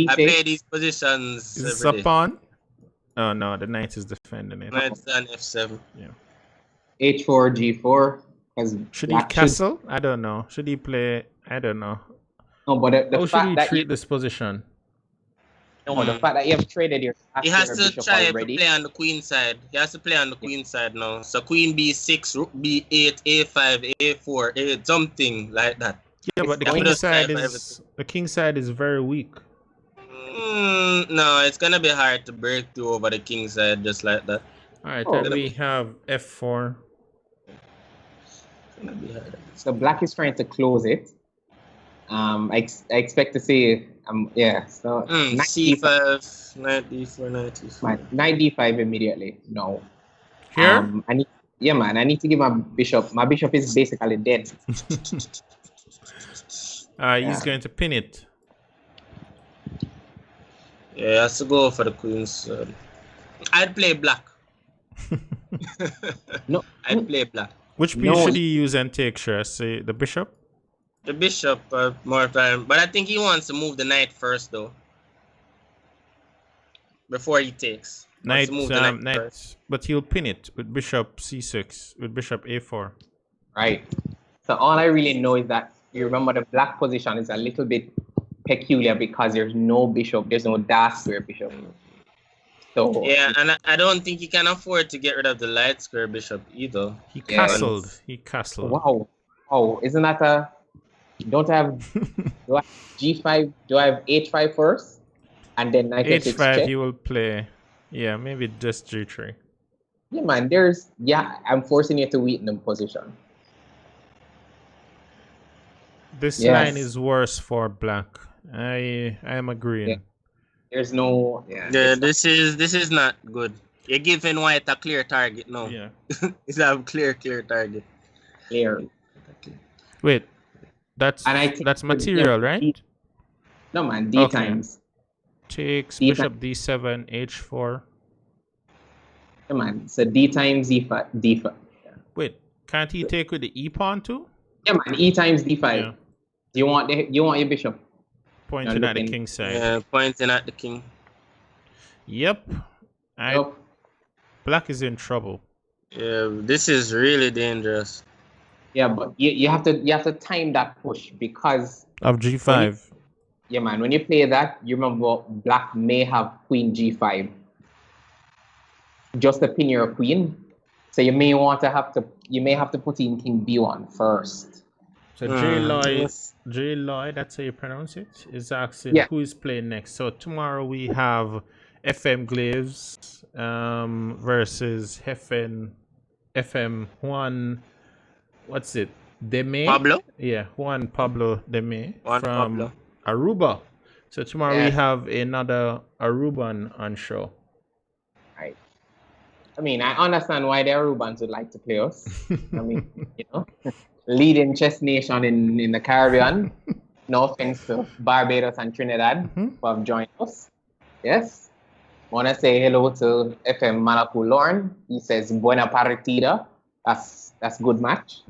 Speaker 4: I play these positions
Speaker 2: Is this
Speaker 4: every
Speaker 2: a
Speaker 4: day.
Speaker 2: pawn? Oh no, the knight is defending it.
Speaker 4: Knight's on f7.
Speaker 2: Yeah.
Speaker 3: h4 g4.
Speaker 2: Should he castle? I don't know. Should he play? I don't know.
Speaker 3: No, but the
Speaker 2: How should
Speaker 3: fact
Speaker 2: he
Speaker 3: that
Speaker 2: treat this position?
Speaker 3: the fact that you have traded your
Speaker 4: He has to
Speaker 3: bishop
Speaker 4: try
Speaker 3: already.
Speaker 4: to play on the queen side. He has to play on the queen side now. So queen b6, rook b8, a5, a4, a something like that.
Speaker 2: Yeah, but the
Speaker 4: Yeah,
Speaker 2: king
Speaker 4: just
Speaker 2: side
Speaker 4: try for
Speaker 2: is very weak.
Speaker 4: No, it's gonna be hard to break through over the king side just like that.
Speaker 2: All right,
Speaker 3: Oh.
Speaker 2: then we have f4.
Speaker 4: It's gonna be hard.
Speaker 3: So black is trying to close it. I expect to see so knight
Speaker 4: c5, knight d4, knight d4.
Speaker 3: knight d5 immediately. No.
Speaker 2: Here?
Speaker 3: I need to give my bishop. My bishop is basically dead.
Speaker 2: He's going to pin it.
Speaker 4: Yeah, he has to go for the queen's. I'd play black.
Speaker 3: No.
Speaker 4: I'd play black.
Speaker 2: Which piece
Speaker 3: No.
Speaker 2: should he use and take, Shiraz? Say the bishop?
Speaker 4: The bishop more time, but I think he wants to move the knight first though. Before he takes.
Speaker 2: Knight,
Speaker 4: Wants to move the
Speaker 2: knight,
Speaker 4: first.
Speaker 2: but he'll pin it with bishop c6, with bishop a4.
Speaker 3: Right. So all I really know is that you remember the black position is a little bit peculiar because there's no bishop, there's no dark square bishop. So
Speaker 4: Yeah, and I don't think he can afford to get rid of the light square bishop either.
Speaker 2: He
Speaker 3: Yeah.
Speaker 2: castled. He castled.
Speaker 3: wow. Oh, isn't that do I have g5? Do I have h5 first? And then knight f6
Speaker 2: h5,
Speaker 3: check?
Speaker 2: he will play. Yeah, maybe just g3.
Speaker 3: Yeah, man, I'm forcing you to weaken the position.
Speaker 2: This
Speaker 3: Yes.
Speaker 2: line is worse for black. I am agreeing.
Speaker 3: Yeah. There's no
Speaker 4: This is not good. You're giving white a clear target now.
Speaker 2: Yeah.
Speaker 4: It's a clear target.
Speaker 3: clear.
Speaker 2: Wait, that's
Speaker 3: And I think
Speaker 2: that's material, right?
Speaker 3: No, man, d
Speaker 2: Okay.
Speaker 3: times.
Speaker 2: Takes
Speaker 3: D
Speaker 2: bishop d7, h4.
Speaker 3: Come on, so d times d5. D5.
Speaker 2: Wait, can't he take with the e pawn too?
Speaker 3: Yeah, man, e times d5.
Speaker 2: Yeah.
Speaker 3: You want your bishop?
Speaker 2: Pointing
Speaker 3: No,
Speaker 2: at the
Speaker 3: looking-
Speaker 2: king side.
Speaker 4: Yeah, pointing at the king.
Speaker 2: Yep.
Speaker 3: Nope.
Speaker 2: Black is in trouble.
Speaker 4: Yeah, this is really dangerous.
Speaker 3: Yeah, but you have to time that push because
Speaker 2: Of g5.
Speaker 3: yeah, man, when you play that, you remember black may have queen g5. Just to pin your queen. So you may have to put in king b1 first.
Speaker 2: So J Lloyd, that's how you pronounce it, is asking
Speaker 3: Yeah.
Speaker 2: who is playing next. So tomorrow we have FM Glaves versus FM Juan, what's it? Deme?
Speaker 4: Pablo?
Speaker 2: Yeah, Juan Pablo Deme
Speaker 4: Juan
Speaker 2: from
Speaker 4: Pablo.
Speaker 2: Aruba. So tomorrow we
Speaker 3: Yeah.
Speaker 2: have another Aruban on show.
Speaker 3: Right. I mean, I understand why the Arubans would like to play us. I mean, leading chess nation in the Caribbean. No offense to Barbados and Trinidad who have joined us. Yes. Want to say hello to FM Malapu Lauren. He says, Buena partida. That's good match.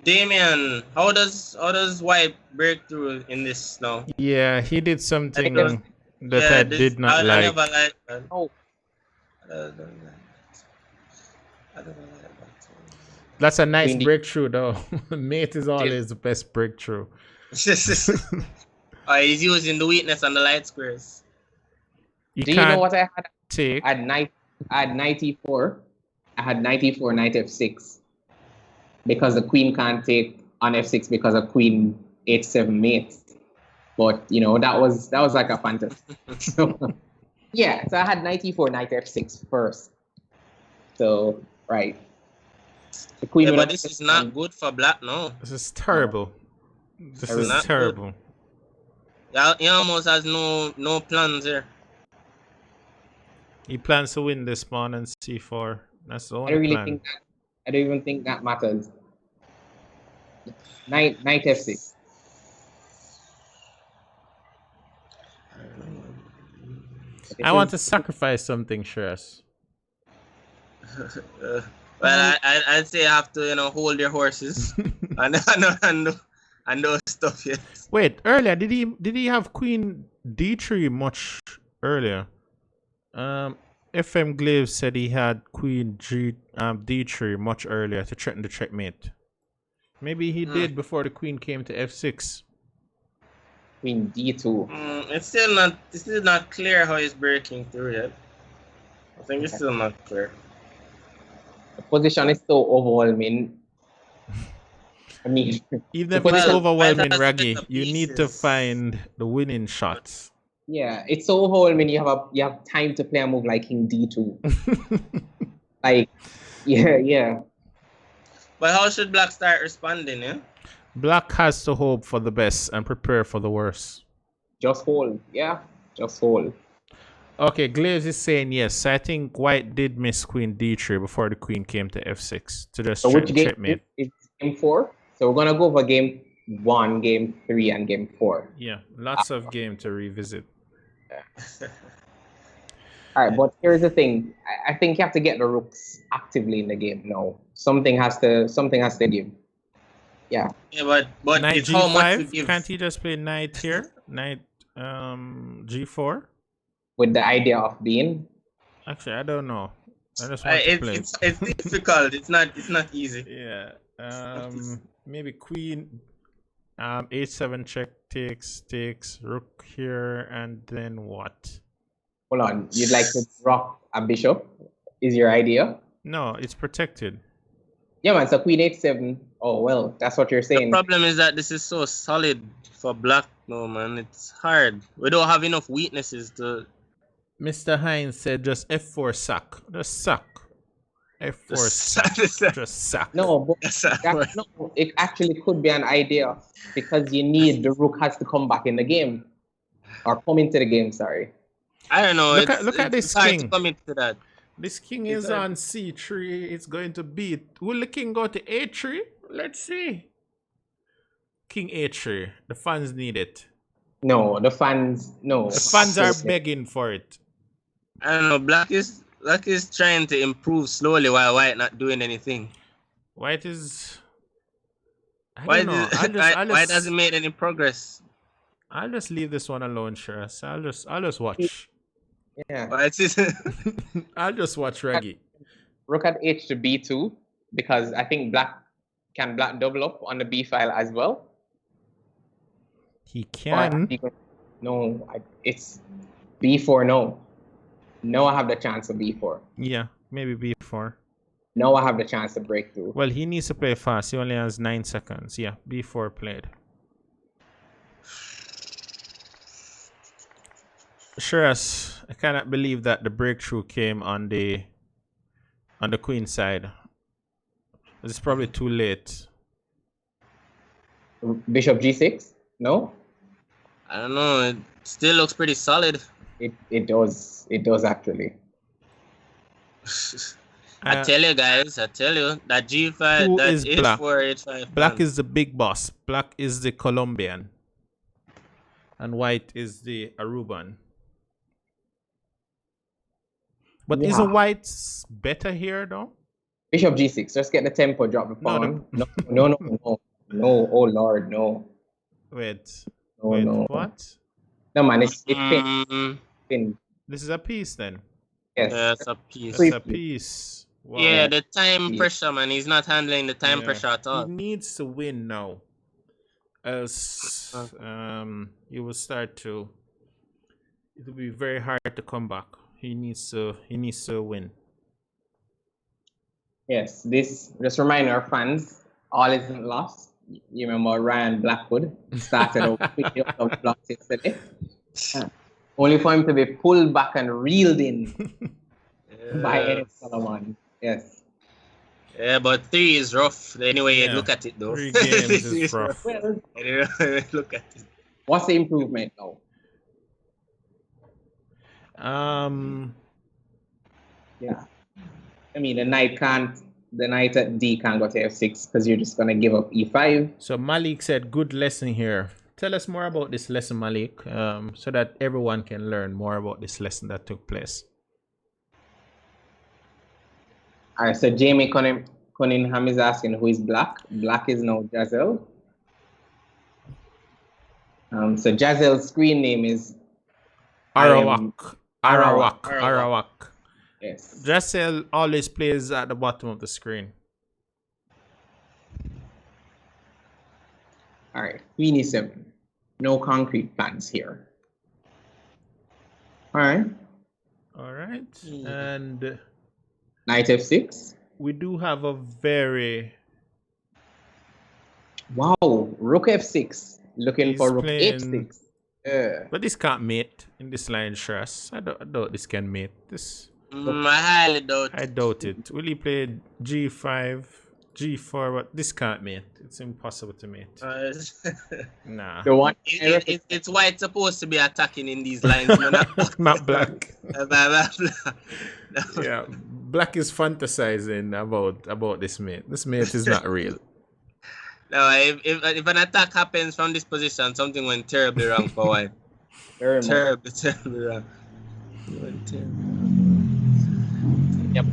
Speaker 4: Damien, how does White break through in this now?
Speaker 2: Yeah, he did something
Speaker 3: Because-
Speaker 2: that I did not
Speaker 4: I
Speaker 2: like.
Speaker 4: never liked that.
Speaker 3: Oh,
Speaker 4: I don't like that. I don't like that.
Speaker 2: That's a nice
Speaker 3: Queen D-
Speaker 2: breakthrough, though. Mate is always the best breakthrough.
Speaker 4: He's using the weakness on the light squares.
Speaker 2: You
Speaker 3: do you know
Speaker 2: can't
Speaker 3: what I had?
Speaker 2: take.
Speaker 3: I had 94. I had 94 knight f6 because the queen can't take on f6 because of queen h7 mate. But you know that was like a fantasy. So, yeah, so I had 94 knight f6 first. So right, the queen.
Speaker 4: Yeah,
Speaker 3: would
Speaker 4: but
Speaker 3: have-
Speaker 4: this is not good for black, no.
Speaker 2: This is terrible. This
Speaker 3: Terrible.
Speaker 2: is
Speaker 4: Not
Speaker 2: terrible.
Speaker 4: He almost has no plans here.
Speaker 2: He plans to win this pawn and c4. That's the
Speaker 3: I
Speaker 2: only
Speaker 3: don't really
Speaker 2: plan.
Speaker 3: think that. I don't even think that matters. Knight f6.
Speaker 2: I want to sacrifice something, Shress.
Speaker 4: Well, I'd say you have to, hold your horses and those stuff. Yes.
Speaker 2: Wait, earlier did he have queen d3 much earlier? FM Glaive said he had queen d3 much earlier to threaten the checkmate. Maybe he did before the queen came to f6.
Speaker 3: Queen d2.
Speaker 4: It's still not clear how he's breaking through yet. I think it's still not clear.
Speaker 3: The position is so overwhelming. I mean,
Speaker 2: Even if
Speaker 3: Well,
Speaker 2: it's overwhelming,
Speaker 4: White has
Speaker 2: Raggy,
Speaker 4: better
Speaker 2: you need to
Speaker 4: pieces.
Speaker 2: find the winning shots.
Speaker 3: yeah, it's so overwhelming. You have time to play a move like king d2. Like, yeah.
Speaker 4: But how should black start responding? Yeah.
Speaker 2: Black has to hope for the best and prepare for the worst.
Speaker 3: Just hold. Yeah, just hold.
Speaker 2: Okay, Glaves is saying yes. I think White did miss queen d3 before the queen came to f6 to just
Speaker 3: So which
Speaker 2: threaten
Speaker 3: game
Speaker 2: checkmate.
Speaker 3: is game 4? So we're gonna go over game 1, game 3, and game 4.
Speaker 2: Yeah, lots of game to revisit.
Speaker 3: All right, but here's the thing. I think you have to get the rooks actively in the game now. Something has to give. Yeah.
Speaker 4: Yeah, but
Speaker 2: Knight
Speaker 4: it's how much you
Speaker 2: g5.
Speaker 4: give.
Speaker 2: Can't he just play knight here? Knight g4?
Speaker 3: With the idea of being.
Speaker 2: Actually, I don't know. I just want to play.
Speaker 4: It's difficult. It's not easy.
Speaker 2: Yeah. Maybe queen h7 check takes rook here, and then what?
Speaker 3: Hold on. You'd like to drop a bishop? Is your idea?
Speaker 2: No, it's protected.
Speaker 3: Yeah, man. So queen h7. Oh well, that's what you're
Speaker 4: The
Speaker 3: saying.
Speaker 4: problem is that this is so solid for black. No man, it's hard. We don't have enough weaknesses to.
Speaker 2: Mr. Hines said just f4 sack. Just sack. F4 sack. Just sack.
Speaker 3: No, but no, it actually could be an idea because you need the rook has to come back in the game or come into the game. Sorry.
Speaker 4: I don't know.
Speaker 2: Look at this
Speaker 4: it's hard
Speaker 2: king.
Speaker 4: to commit to that.
Speaker 2: This king is on c3. It's going to beat. Will the king go to a3? Let's see. King a3. The fans need it.
Speaker 3: No, the fans. No.
Speaker 2: The fans are begging for it.
Speaker 4: I don't know. Black is trying to improve slowly while White not doing anything.
Speaker 2: White is. I
Speaker 4: White
Speaker 2: don't know.
Speaker 4: White hasn't made any progress.
Speaker 2: I'll just leave this one alone, sure. So I'll just watch.
Speaker 3: Yeah.
Speaker 4: White is.
Speaker 2: I'll just watch Reggie.
Speaker 3: Rook at h to b2 because I think black double up on the b file as well.
Speaker 2: He can.
Speaker 3: No, it's b4. No, I have the chance of b4.
Speaker 2: Yeah, maybe b4.
Speaker 3: No, I have the chance to break through.
Speaker 2: Well, he needs to play fast. He only has 9 seconds. Yeah, b4 played. Sure, I cannot believe that the breakthrough came on the queen side. It's probably too late.
Speaker 3: Bishop g6? No?
Speaker 4: I don't know. It still looks pretty solid.
Speaker 3: It does. It does actually.
Speaker 4: I tell you guys, that G5,
Speaker 2: who
Speaker 4: that
Speaker 2: is
Speaker 4: H4,
Speaker 2: black?
Speaker 4: H5.
Speaker 2: Black is the big boss. Black is the Colombian. And white is the Aruban. But isn't white better here though?
Speaker 3: Bishop G6. Just get the tempo, drop the pawn. No. Oh Lord, no.
Speaker 2: Wait.
Speaker 3: No,
Speaker 2: Wait,
Speaker 3: no.
Speaker 2: what?
Speaker 3: No man, it's pin.
Speaker 2: This is a piece then.
Speaker 3: Yes.
Speaker 4: Yeah, it's a piece.
Speaker 2: It's a piece. Wow.
Speaker 4: Yeah, the time pressure, man. He's not handling the time pressure at all.
Speaker 2: He needs to win now. Else, you will start to. It will be very hard to come back. He needs to win.
Speaker 3: Yes, this just remind our fans, all isn't lost. You remember Ryan Blackwood started out with the blocks yesterday. Only for him to be pulled back and reeled in by Eric Solomon. Yes.
Speaker 4: Yeah, but 3 is rough. Anyway, look at it though.
Speaker 2: 3 games is rough.
Speaker 3: Well,
Speaker 4: Anyway, look at it.
Speaker 3: what's the improvement now? Yeah. I mean, the knight at D can't go to F6 because you're just gonna give up E5.
Speaker 2: So Malik said, good lesson here. Tell us more about this lesson, Malik, so that everyone can learn more about this lesson that took place.
Speaker 3: All right, so Jamie Cunningham is asking who is Black. Black is now Jasel. So Jasel's screen name is
Speaker 2: Arawak.
Speaker 3: Yes.
Speaker 2: Jasel always plays at the bottom of the screen.
Speaker 3: All right, Queen E7. No concrete plans here. All right.
Speaker 2: And
Speaker 3: Knight F6.
Speaker 2: we do have a very...
Speaker 3: Wow, Rook F6. Looking for Rook
Speaker 2: playing...
Speaker 3: H6.
Speaker 2: But this can't mate in this line, stress. I doubt this can mate. This...
Speaker 4: I highly doubt.
Speaker 2: I doubt it. Will he play G5, G4? But this can't mate. It's impossible to mate. Nah.
Speaker 3: The one
Speaker 4: it's white supposed to be attacking in these lines,
Speaker 2: not black.
Speaker 4: No.
Speaker 2: Yeah, black is fantasizing about this mate. This mate is not real.
Speaker 4: No, if an attack happens from this position, something went terribly wrong for white. Terribly wrong.
Speaker 3: Yep.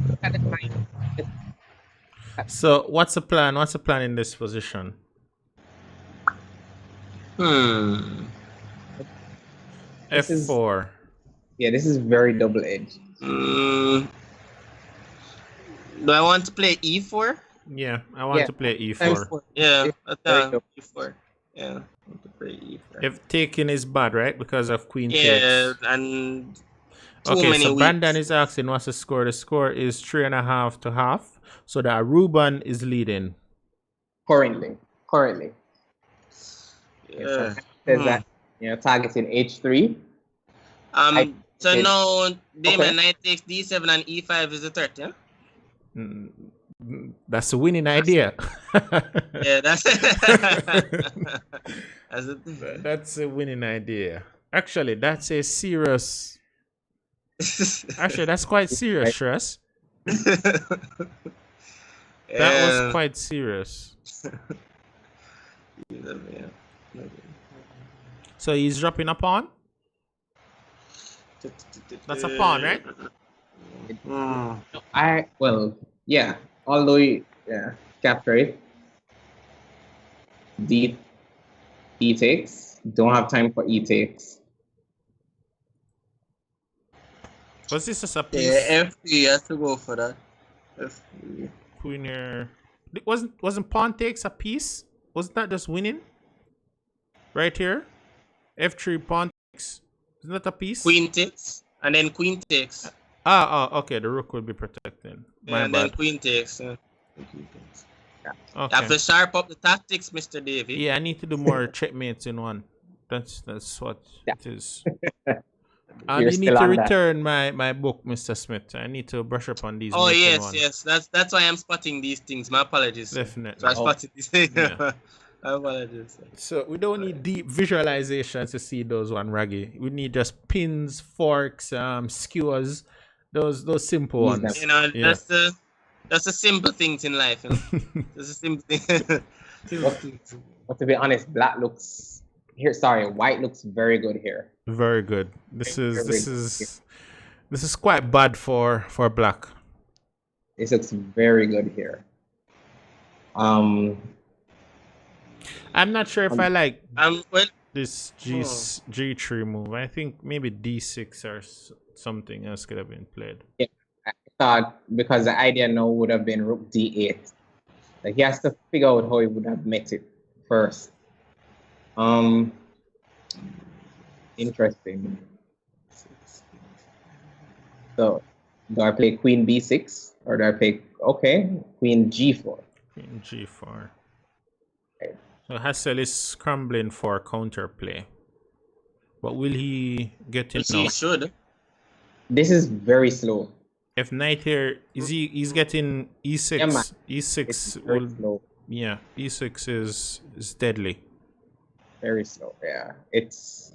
Speaker 2: So what's the plan? What's the plan in this position? F4.
Speaker 3: This is very double-edged.
Speaker 4: Do I want to play E4?
Speaker 2: Yeah, I want to play E4.
Speaker 4: Yeah, E4. Yeah, I want to play E4.
Speaker 2: If taking is bad, right? Because of queen takes.
Speaker 4: Yeah, and
Speaker 2: okay, so Brandon is asking what's the score? The score is 3.5 to half. So that Ruben is leading.
Speaker 3: Currently.
Speaker 4: Yeah.
Speaker 3: Says that targeting H3.
Speaker 4: So now Damon knight takes D7 and E5 is the threat, yeah?
Speaker 2: That's a winning idea.
Speaker 4: Yeah,
Speaker 2: that's a winning idea. Actually, that's a serious. Actually, that's quite serious, Stress. That was quite serious. So he's dropping a pawn? That's a pawn, right?
Speaker 3: Although capture it. D takes. Don't have time for E takes.
Speaker 2: Was this just a piece?
Speaker 4: Yeah, F3 has to go for that. F3.
Speaker 2: Queen here. Wasn't pawn takes a piece? Wasn't that just winning? Right here? F3 pawn takes. Isn't that a piece?
Speaker 4: Queen takes. And then queen takes.
Speaker 2: Okay. The rook will be protected.
Speaker 4: And then queen takes.
Speaker 2: Okay.
Speaker 4: You have to sharp up the tactics, Mr. Davy.
Speaker 2: Yeah, I need to do more checkmates in one. That's what it is. You need to return my book, Mr. Smith. I need to brush up on these.
Speaker 4: Oh yes. That's why I'm spotting these things. My apologies.
Speaker 2: Definitely.
Speaker 4: So I spotted these things.
Speaker 2: Yeah.
Speaker 4: My apologies.
Speaker 2: So we don't need deep visualizations to see those one, Raggy. We need just pins, forks, skewers, those simple ones.
Speaker 4: That's the simple things in life. That's a simple thing.
Speaker 3: But to be honest, white looks very good here.
Speaker 2: Very good. This is quite bad for black.
Speaker 3: This looks very good here.
Speaker 2: I'm not sure if I like
Speaker 4: Well,
Speaker 2: this G3 move. I think maybe D6 or something else could have been played.
Speaker 3: Yeah, I thought because the idea now would have been rook D8. Like he has to figure out how he would have met it first. Interesting. So, do I play Queen B6 or do I play Queen G4?
Speaker 2: Queen G4.
Speaker 3: Okay.
Speaker 2: So Hassel is scrambling for counterplay. But will he get in now?
Speaker 4: he should.
Speaker 3: This is very slow.
Speaker 2: If knight here, he's getting E6.
Speaker 3: Yeah, man.
Speaker 2: E6
Speaker 3: It's very
Speaker 2: will,
Speaker 3: slow.
Speaker 2: yeah, E6 is deadly.
Speaker 3: Very slow. Yeah, it's.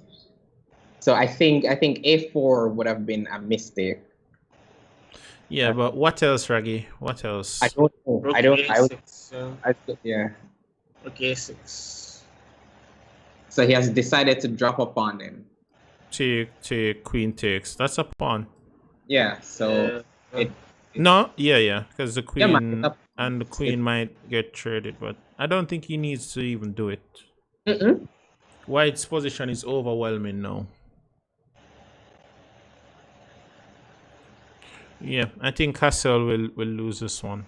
Speaker 3: So I think A4 would have been a mistake.
Speaker 2: Yeah, but what else, Raggy? What else?
Speaker 3: I don't know.
Speaker 4: Rook
Speaker 3: I don't.
Speaker 4: A6,
Speaker 3: Yeah.
Speaker 4: Rook A6.
Speaker 3: So he has decided to drop a pawn then.
Speaker 2: Take queen takes. That's a pawn.
Speaker 3: Yeah. So
Speaker 2: No, yeah, because the
Speaker 3: Yeah,
Speaker 2: queen
Speaker 3: man, it's
Speaker 2: and the queen might get traded, but I don't think he needs to even do it. White's position is overwhelming now. Yeah, I think Castle will lose this one.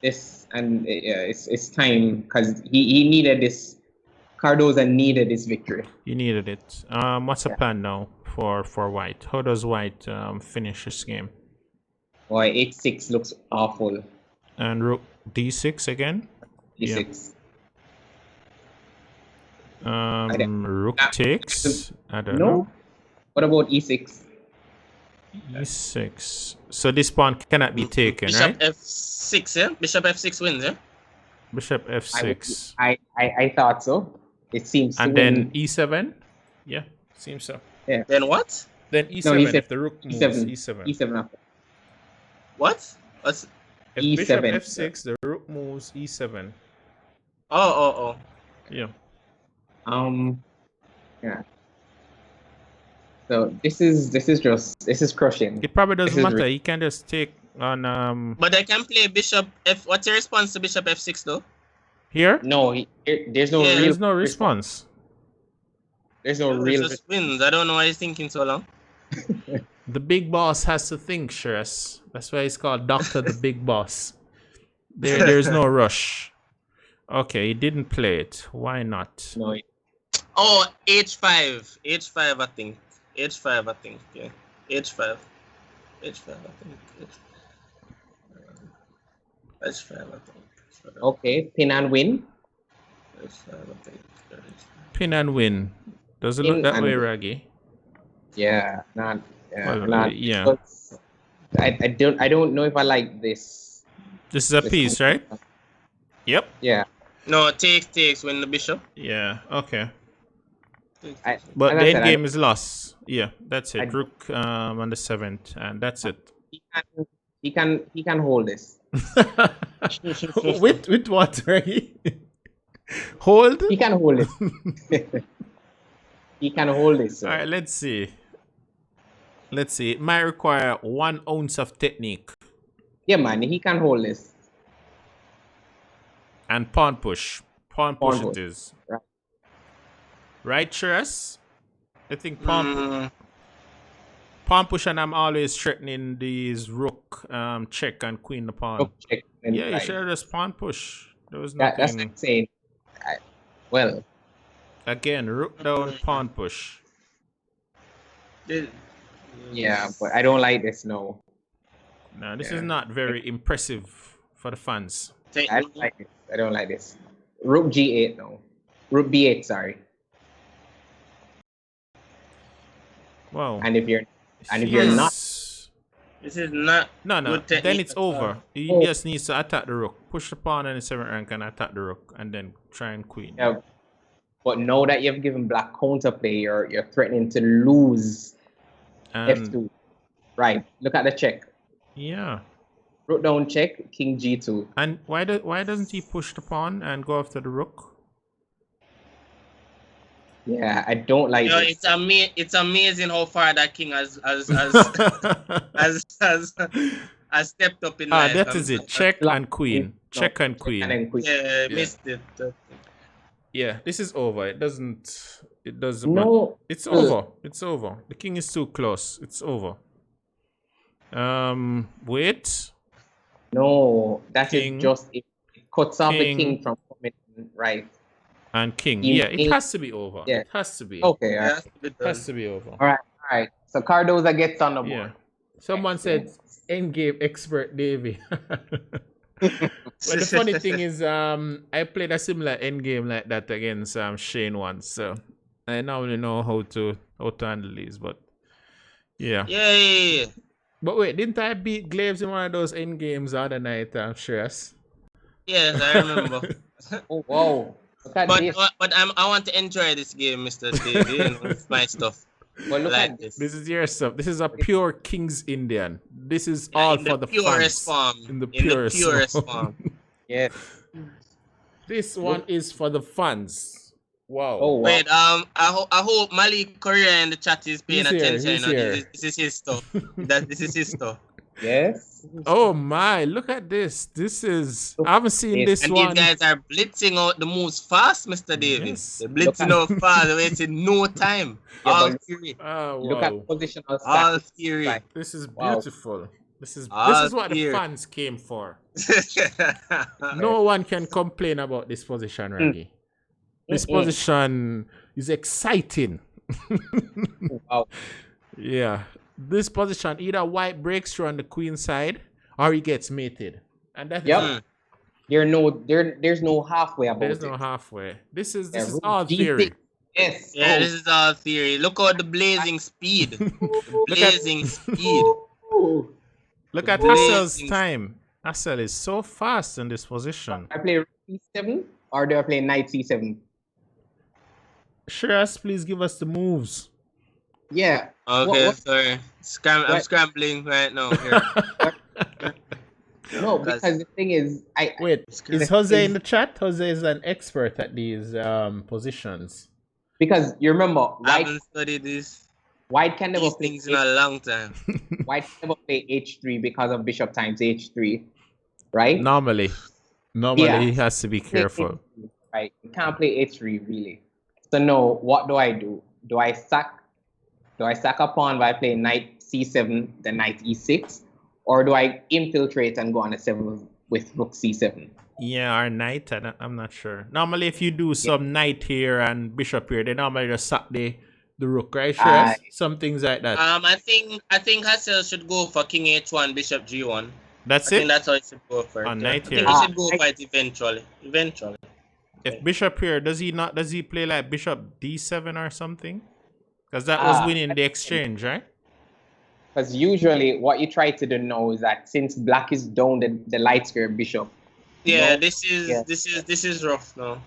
Speaker 3: This and it's time because he needed this. Cardoso needed this victory.
Speaker 2: He needed it. What's the plan now for White? How does White finish this game?
Speaker 3: Boy, H6 looks awful.
Speaker 2: And rook D6 again.
Speaker 3: E6.
Speaker 2: Rook takes. I don't
Speaker 3: No.
Speaker 2: know.
Speaker 3: What about E6?
Speaker 2: E6. So this pawn cannot be taken,
Speaker 4: Bishop
Speaker 2: right?
Speaker 4: F6, yeah? Bishop F6 wins, yeah?
Speaker 2: Bishop F6.
Speaker 3: I thought so. It seems.
Speaker 2: And then E7? Yeah, seems so.
Speaker 3: Yeah.
Speaker 4: Then what?
Speaker 2: Then E7
Speaker 3: No, E7.
Speaker 2: if the rook moves. E7.
Speaker 3: E7 after.
Speaker 4: What? What's...
Speaker 2: If
Speaker 3: E7.
Speaker 2: Bishop F6, the rook moves E7.
Speaker 4: Oh.
Speaker 2: Yeah.
Speaker 3: Yeah. So this is crushing.
Speaker 2: It probably doesn't
Speaker 3: This is
Speaker 2: matter. He can just take on
Speaker 4: But I can play Bishop F... What's your response to Bishop F6 though?
Speaker 2: here.
Speaker 3: No, there's no
Speaker 4: Yeah,
Speaker 3: real.
Speaker 2: There's no response.
Speaker 3: There's no
Speaker 4: It
Speaker 3: real.
Speaker 4: just wins. I don't know why he's thinking so long.
Speaker 2: The big boss has to think, Shress. That's why he's called Doctor the Big Boss. There's no rush. Okay, he didn't play it. Why not?
Speaker 3: No,
Speaker 4: Oh, H5. H5, I think. H5, I think. Yeah. H5. H5, I think. H5, I think.
Speaker 3: okay, pin and win.
Speaker 4: H5, I think.
Speaker 2: Pin and win. Does it
Speaker 3: Pin
Speaker 2: look that
Speaker 3: and
Speaker 2: way,
Speaker 3: win.
Speaker 2: Raggy?
Speaker 3: Yeah, not. Yeah,
Speaker 2: Well,
Speaker 3: not.
Speaker 2: yeah.
Speaker 3: But I don't know if I like this.
Speaker 2: This is a
Speaker 3: This
Speaker 2: piece, right? Yep.
Speaker 3: Yeah.
Speaker 4: No, takes win the bishop.
Speaker 2: Yeah. Okay.
Speaker 3: as
Speaker 2: But
Speaker 3: I
Speaker 2: the
Speaker 3: said,
Speaker 2: end game is lost. Yeah, that's it.
Speaker 3: I-
Speaker 2: Rook on the 7th, and that's it.
Speaker 3: He can hold this.
Speaker 2: with what, Raggy? Hold.
Speaker 3: He can hold it. He can hold this.
Speaker 2: All right, let's see. Let's see. It might require 1 ounce of technique
Speaker 3: Yeah, man, he can hold this.
Speaker 2: and pawn push. Pawn
Speaker 3: Pawn
Speaker 2: push
Speaker 3: push.
Speaker 2: it is.
Speaker 3: Right.
Speaker 2: Right, Shress? I think pawn push, and I'm always threatening these rook check and queen the pawn.
Speaker 3: Rook check and
Speaker 2: Yeah, you
Speaker 3: right.
Speaker 2: should have just pawn push. There was
Speaker 3: That's what
Speaker 2: nothing.
Speaker 3: I'm saying. Well,
Speaker 2: Again, rook down, pawn push.
Speaker 3: yeah, but I don't like this. No,
Speaker 2: No, this
Speaker 3: Yeah.
Speaker 2: is not very impressive for the fans.
Speaker 3: I don't like this. I don't like this. Rook G8. No, Rook B8. Sorry.
Speaker 2: Wow.
Speaker 3: And if you're not,
Speaker 4: This is not
Speaker 2: No,
Speaker 4: good
Speaker 2: then
Speaker 4: technique
Speaker 2: it's
Speaker 4: at all.
Speaker 2: over. He
Speaker 3: Oh.
Speaker 2: just needs to attack the rook. Push the pawn in the 7th rank and attack the rook, and then try and queen.
Speaker 3: yeah, but now that you've given black counterplay, you're threatening to lose
Speaker 2: And
Speaker 3: F2. Right. Look at the check.
Speaker 2: yeah.
Speaker 3: Rook down check. King G2.
Speaker 2: And why doesn't he push the pawn and go after the rook?
Speaker 3: Yeah, I don't like
Speaker 4: You know,
Speaker 3: this.
Speaker 4: it's amazing how far that king has I stepped up in
Speaker 2: Ah,
Speaker 4: life.
Speaker 2: that is it. Check and queen. Check and
Speaker 3: And
Speaker 2: queen.
Speaker 3: then queen.
Speaker 4: Yeah,
Speaker 2: Yeah.
Speaker 4: missed it.
Speaker 2: Yeah, this is over. It doesn't matter.
Speaker 3: No.
Speaker 2: It's over. It's over. The king is too close. It's over. Wait.
Speaker 3: No, that is
Speaker 2: King,
Speaker 3: just it cuts off the
Speaker 2: king.
Speaker 3: king from coming right.
Speaker 2: And king.
Speaker 3: You
Speaker 2: Yeah, it
Speaker 3: think-
Speaker 2: has to be over.
Speaker 3: yeah.
Speaker 2: It has to be.
Speaker 3: Okay,
Speaker 4: Yeah,
Speaker 2: It has to be over.
Speaker 3: all right. So Cardoso gets on the board.
Speaker 2: Yeah. Someone said endgame expert Davy. But the funny thing is, I played a similar endgame like that against Shane once, so I now really know how to handle these. But yeah.
Speaker 4: Yay!
Speaker 2: But wait, didn't I beat Glaves in one of those end games the other night? I'm sure.
Speaker 4: Yes, I remember.
Speaker 3: Oh wow. Look at this.
Speaker 4: but I want to enjoy this game, Mr. Davey. You know, it's my stuff.
Speaker 3: Well, look
Speaker 4: Like
Speaker 3: at this.
Speaker 2: This is your stuff. This is a pure King's Indian. This is
Speaker 4: Yeah,
Speaker 2: all
Speaker 4: in
Speaker 2: for the
Speaker 4: purest
Speaker 2: fans.
Speaker 4: form.
Speaker 2: In the purest
Speaker 4: form.
Speaker 3: Yes.
Speaker 2: This one is for the fans. Wow.
Speaker 3: Oh wow.
Speaker 4: Wait, I hope Malik Korea in the chat is paying
Speaker 2: He's here,
Speaker 4: attention.
Speaker 2: he's
Speaker 4: You know,
Speaker 2: here.
Speaker 4: this is his stuff. This is his stuff.
Speaker 3: Yes.
Speaker 2: Oh my, look at this. This is I haven't seen
Speaker 3: Yes.
Speaker 2: this
Speaker 4: And
Speaker 2: one.
Speaker 4: these guys are blitzing out the moves fast, Mr. Davis.
Speaker 2: Yes.
Speaker 4: They're blitzing out fast. They're wasting no time.
Speaker 3: Yeah,
Speaker 4: All
Speaker 3: but
Speaker 4: theory.
Speaker 2: Oh,
Speaker 3: Look
Speaker 2: wow.
Speaker 3: at positional
Speaker 4: All
Speaker 3: stats.
Speaker 4: theory.
Speaker 3: Right.
Speaker 2: This is
Speaker 3: Wow.
Speaker 2: beautiful. This is
Speaker 4: Ah,
Speaker 2: what the
Speaker 4: here.
Speaker 2: fans came for. No one can complain about this position, Raggy. This position is exciting.
Speaker 3: Wow.
Speaker 2: Yeah. This position, either white breaks through on the queen side or he gets mated. And that is
Speaker 3: Yep.
Speaker 2: it.
Speaker 3: There's no halfway about
Speaker 2: There's
Speaker 3: it.
Speaker 2: no halfway. This is
Speaker 3: Yeah,
Speaker 2: all
Speaker 3: G6.
Speaker 2: theory.
Speaker 3: Yes.
Speaker 4: Yeah,
Speaker 3: Oh.
Speaker 4: this is all theory. Look at the blazing speed.
Speaker 2: Look at
Speaker 4: Blazing speed.
Speaker 3: Ooh.
Speaker 2: look at
Speaker 4: Blazing.
Speaker 2: Hassel's time. Hassel is so fast in this position.
Speaker 3: I play C7 or do I play knight C7?
Speaker 2: Shiraz, please give us the moves.
Speaker 3: Yeah.
Speaker 4: Okay,
Speaker 3: What-
Speaker 4: sorry. I'm
Speaker 3: What?
Speaker 4: scrambling right now. Here.
Speaker 3: No, because the thing is,
Speaker 2: Wait, is Jose in the chat? Jose is an expert at these positions.
Speaker 3: because you remember
Speaker 4: I haven't studied
Speaker 3: white can never
Speaker 4: these
Speaker 3: play
Speaker 4: things in a long time.
Speaker 3: white can never play H3 because of bishop times H3, right?
Speaker 2: Normally
Speaker 3: Yeah.
Speaker 2: he has to be
Speaker 3: Play
Speaker 2: careful.
Speaker 3: H3, right? You can't play H3 really. So no, what do I do? Do I sack a pawn by playing knight C7, then knight E6, or do I infiltrate and go on a 7 with rook C7?
Speaker 2: Yeah, or knight. I'm not sure. Normally, if you do some knight here and bishop here, they normally just sack the rook, right? Shiraz? Some things like that.
Speaker 4: I think Hassel should go for King H1, Bishop G1.
Speaker 2: That's
Speaker 4: I think
Speaker 2: it.
Speaker 4: that's how he should go for it.
Speaker 2: On
Speaker 4: yeah.
Speaker 2: knight
Speaker 4: I think
Speaker 2: here.
Speaker 4: he should go for it eventually.
Speaker 2: If bishop here, does he play like bishop D7 or something? Because that was winning the exchange, right?
Speaker 3: Because usually what you try to do now is that since black is down the light square bishop.
Speaker 4: Yeah,
Speaker 3: No.
Speaker 4: this
Speaker 3: Yeah.
Speaker 4: is rough now.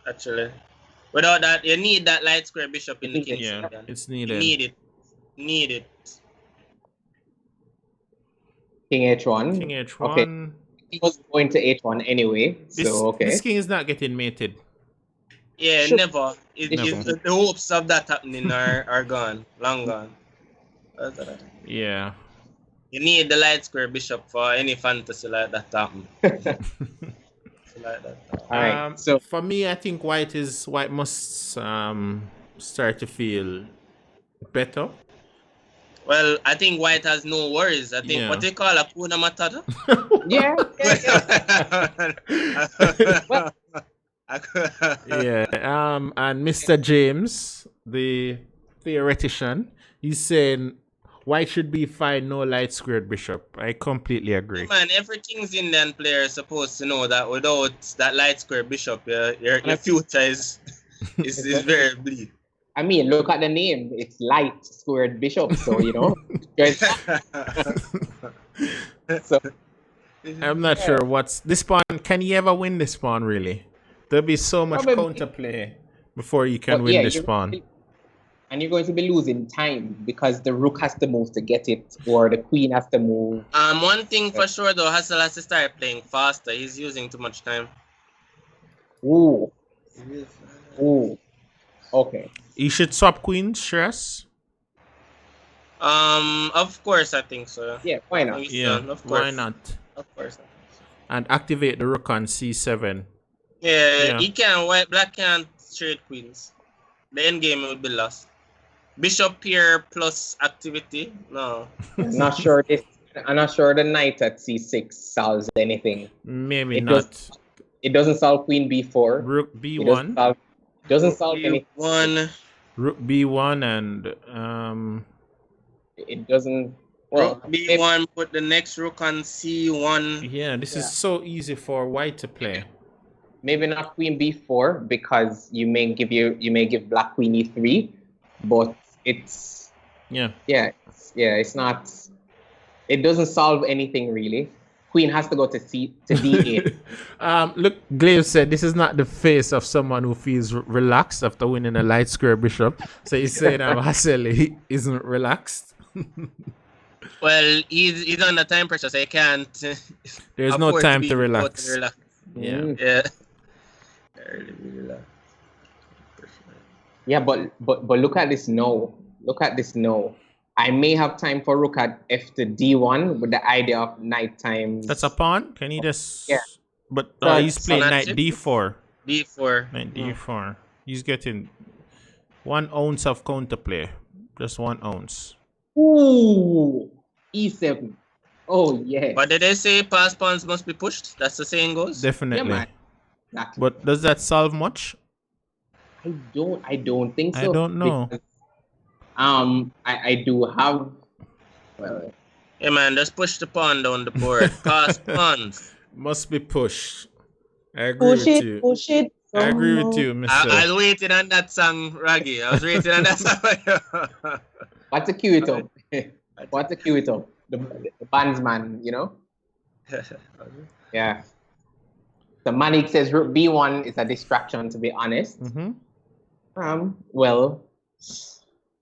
Speaker 4: Actually, without that, you need that light square bishop in the king.
Speaker 2: Yeah,
Speaker 4: section.
Speaker 2: it's
Speaker 4: You
Speaker 2: needed.
Speaker 4: need it.
Speaker 3: King H1.
Speaker 2: King H1.
Speaker 3: Okay. He was going to H1 anyway, so okay.
Speaker 2: This king is not getting mated.
Speaker 4: Yeah,
Speaker 3: Sure.
Speaker 4: never.
Speaker 2: Never.
Speaker 4: The hopes of that happening are gone, long gone.
Speaker 2: Yeah.
Speaker 4: You need the light square bishop for any fantasy like that to happen. Like that.
Speaker 3: All right. So
Speaker 2: for me, I think white must start to feel better.
Speaker 4: Well, I think white has no worries. I think
Speaker 2: Yeah.
Speaker 4: what they call a kuna matata.
Speaker 3: yeah.
Speaker 2: Yeah. And Mr. James, the theoretician, he's saying white should be fine, no light squared bishop. I completely agree.
Speaker 4: Man, every King's Indian player is supposed to know that without that light square bishop, your future is very bleak.
Speaker 3: I mean, look at the name. It's light squared bishop, so you know. So
Speaker 2: I'm not sure what's this pawn. Can he ever win this pawn? Really, there'll be so much
Speaker 3: Probably.
Speaker 2: counterplay before you can
Speaker 3: but
Speaker 2: win
Speaker 3: yeah,
Speaker 2: this
Speaker 3: you're
Speaker 2: pawn.
Speaker 3: going to be- and you're going to be losing time because the rook has to move to get it, or the queen has to move.
Speaker 4: One thing for sure though, Hassel has to start playing faster. He's using too much time.
Speaker 3: Ooh. Okay.
Speaker 2: You should swap queens, stress.
Speaker 4: Of course, I think so.
Speaker 3: Yeah, why not?
Speaker 4: Maybe
Speaker 2: Yeah,
Speaker 4: so, of course.
Speaker 2: why not?
Speaker 4: Of course.
Speaker 2: And activate the rook on c7.
Speaker 4: Yeah,
Speaker 2: Yeah.
Speaker 4: he can. Black can't straight queens. The end game will be lost. Bishop here plus activity. No.
Speaker 3: I'm not sure the knight at c6 solves anything.
Speaker 2: Maybe
Speaker 3: It
Speaker 2: not.
Speaker 3: It doesn't solve queen b4.
Speaker 2: Rook
Speaker 3: It
Speaker 2: b1.
Speaker 3: doesn't solve any.
Speaker 4: One.
Speaker 2: Rook b1 and
Speaker 3: It doesn't.
Speaker 4: Rook
Speaker 3: Well,
Speaker 4: b1. Put the next rook on c1.
Speaker 2: yeah, this is so easy for white to play.
Speaker 3: maybe not queen b4 because you may give black queen e3, but it's it's not. It doesn't solve anything really. Queen has to go to d8.
Speaker 2: Look, Glaive said this is not the face of someone who feels relaxed after winning a light square bishop. So he's saying Hasel he isn't relaxed.
Speaker 4: Well, he's under time pressure, so he can't.
Speaker 2: There's no
Speaker 4: afford
Speaker 2: time
Speaker 4: be
Speaker 2: to
Speaker 4: able
Speaker 2: relax. Yeah.
Speaker 4: Yeah.
Speaker 3: Yeah, but look at this now. Look at this now. I may have time for rook at f to d1 with the idea of knight times.
Speaker 2: That's a pawn. Can he just?
Speaker 3: Yeah.
Speaker 2: But
Speaker 3: So
Speaker 2: he's playing
Speaker 4: so
Speaker 2: knight
Speaker 4: that's
Speaker 2: d4.
Speaker 4: d4.
Speaker 2: Knight d4. He's getting 1 ounce of counterplay. Just 1 ounce.
Speaker 3: Ooh, e7. Oh yeah.
Speaker 4: But did they say pass pawns must be pushed? That's the saying goes.
Speaker 2: Definitely.
Speaker 3: Yeah, man. Exactly.
Speaker 2: But does that solve much?
Speaker 3: I don't think so.
Speaker 2: I don't know.
Speaker 3: Because, I do have. Well,
Speaker 4: Yeah, man, just push the pawn down the board. Pass pawns.
Speaker 2: Must be pushed. I agree with you.
Speaker 3: push it.
Speaker 2: I agree with you, Mr.
Speaker 4: I was waiting on that song, Raggy. I was waiting on that song.
Speaker 3: What's a cue it up? What's a cue it up? The bandsman, you know? Yeah. So Manik says rook b1 is a distraction, to be honest. Well,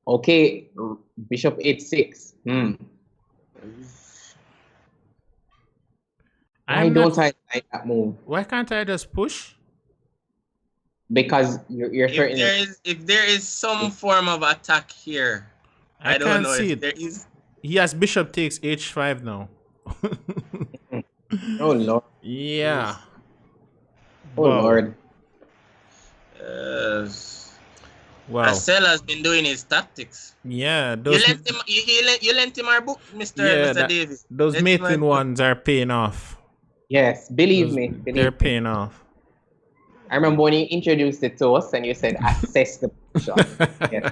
Speaker 3: okay, bishop h6. Why don't I like that move?
Speaker 2: Why can't I just push?
Speaker 3: Because you're certain.
Speaker 4: If there is some form of attack here, I don't
Speaker 2: can't
Speaker 4: know
Speaker 2: see
Speaker 4: if
Speaker 2: it.
Speaker 4: there is.
Speaker 2: He has bishop takes h5 now.
Speaker 3: Oh Lord.
Speaker 2: Yeah.
Speaker 3: Oh
Speaker 2: Wow.
Speaker 3: Lord.
Speaker 2: Wow.
Speaker 4: Jasel has been doing his tactics.
Speaker 2: Yeah.
Speaker 4: You lent him our book, Mr. Davis.
Speaker 2: Those
Speaker 4: Lent him
Speaker 2: mating
Speaker 4: our-
Speaker 2: ones are paying off.
Speaker 3: Yes, believe me.
Speaker 2: They're paying off.
Speaker 3: I remember when you introduced it to us and you said assess the shot. Yeah.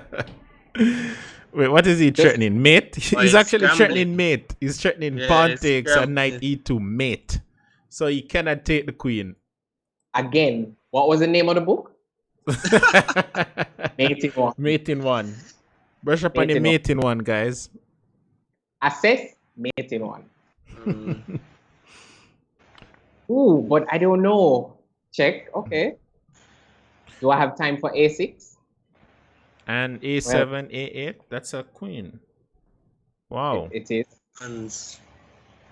Speaker 2: Wait, what is he threatening? Mate? He's
Speaker 4: he's
Speaker 2: actually
Speaker 4: scrambling.
Speaker 2: threatening mate. He's threatening
Speaker 4: Yeah,
Speaker 2: pawn
Speaker 4: he's
Speaker 2: takes and knight
Speaker 4: scrambling.
Speaker 2: e2 mate. So he cannot take the queen.
Speaker 3: Again, what was the name of the book? Mating one.
Speaker 2: Mating one. Brush up on the
Speaker 3: Mating one.
Speaker 2: mating one, guys.
Speaker 3: Assess mating one. Ooh, but I don't know. Check. Okay. Do I have time for a6?
Speaker 2: And a7, a8. That's a queen. Wow.
Speaker 3: It is.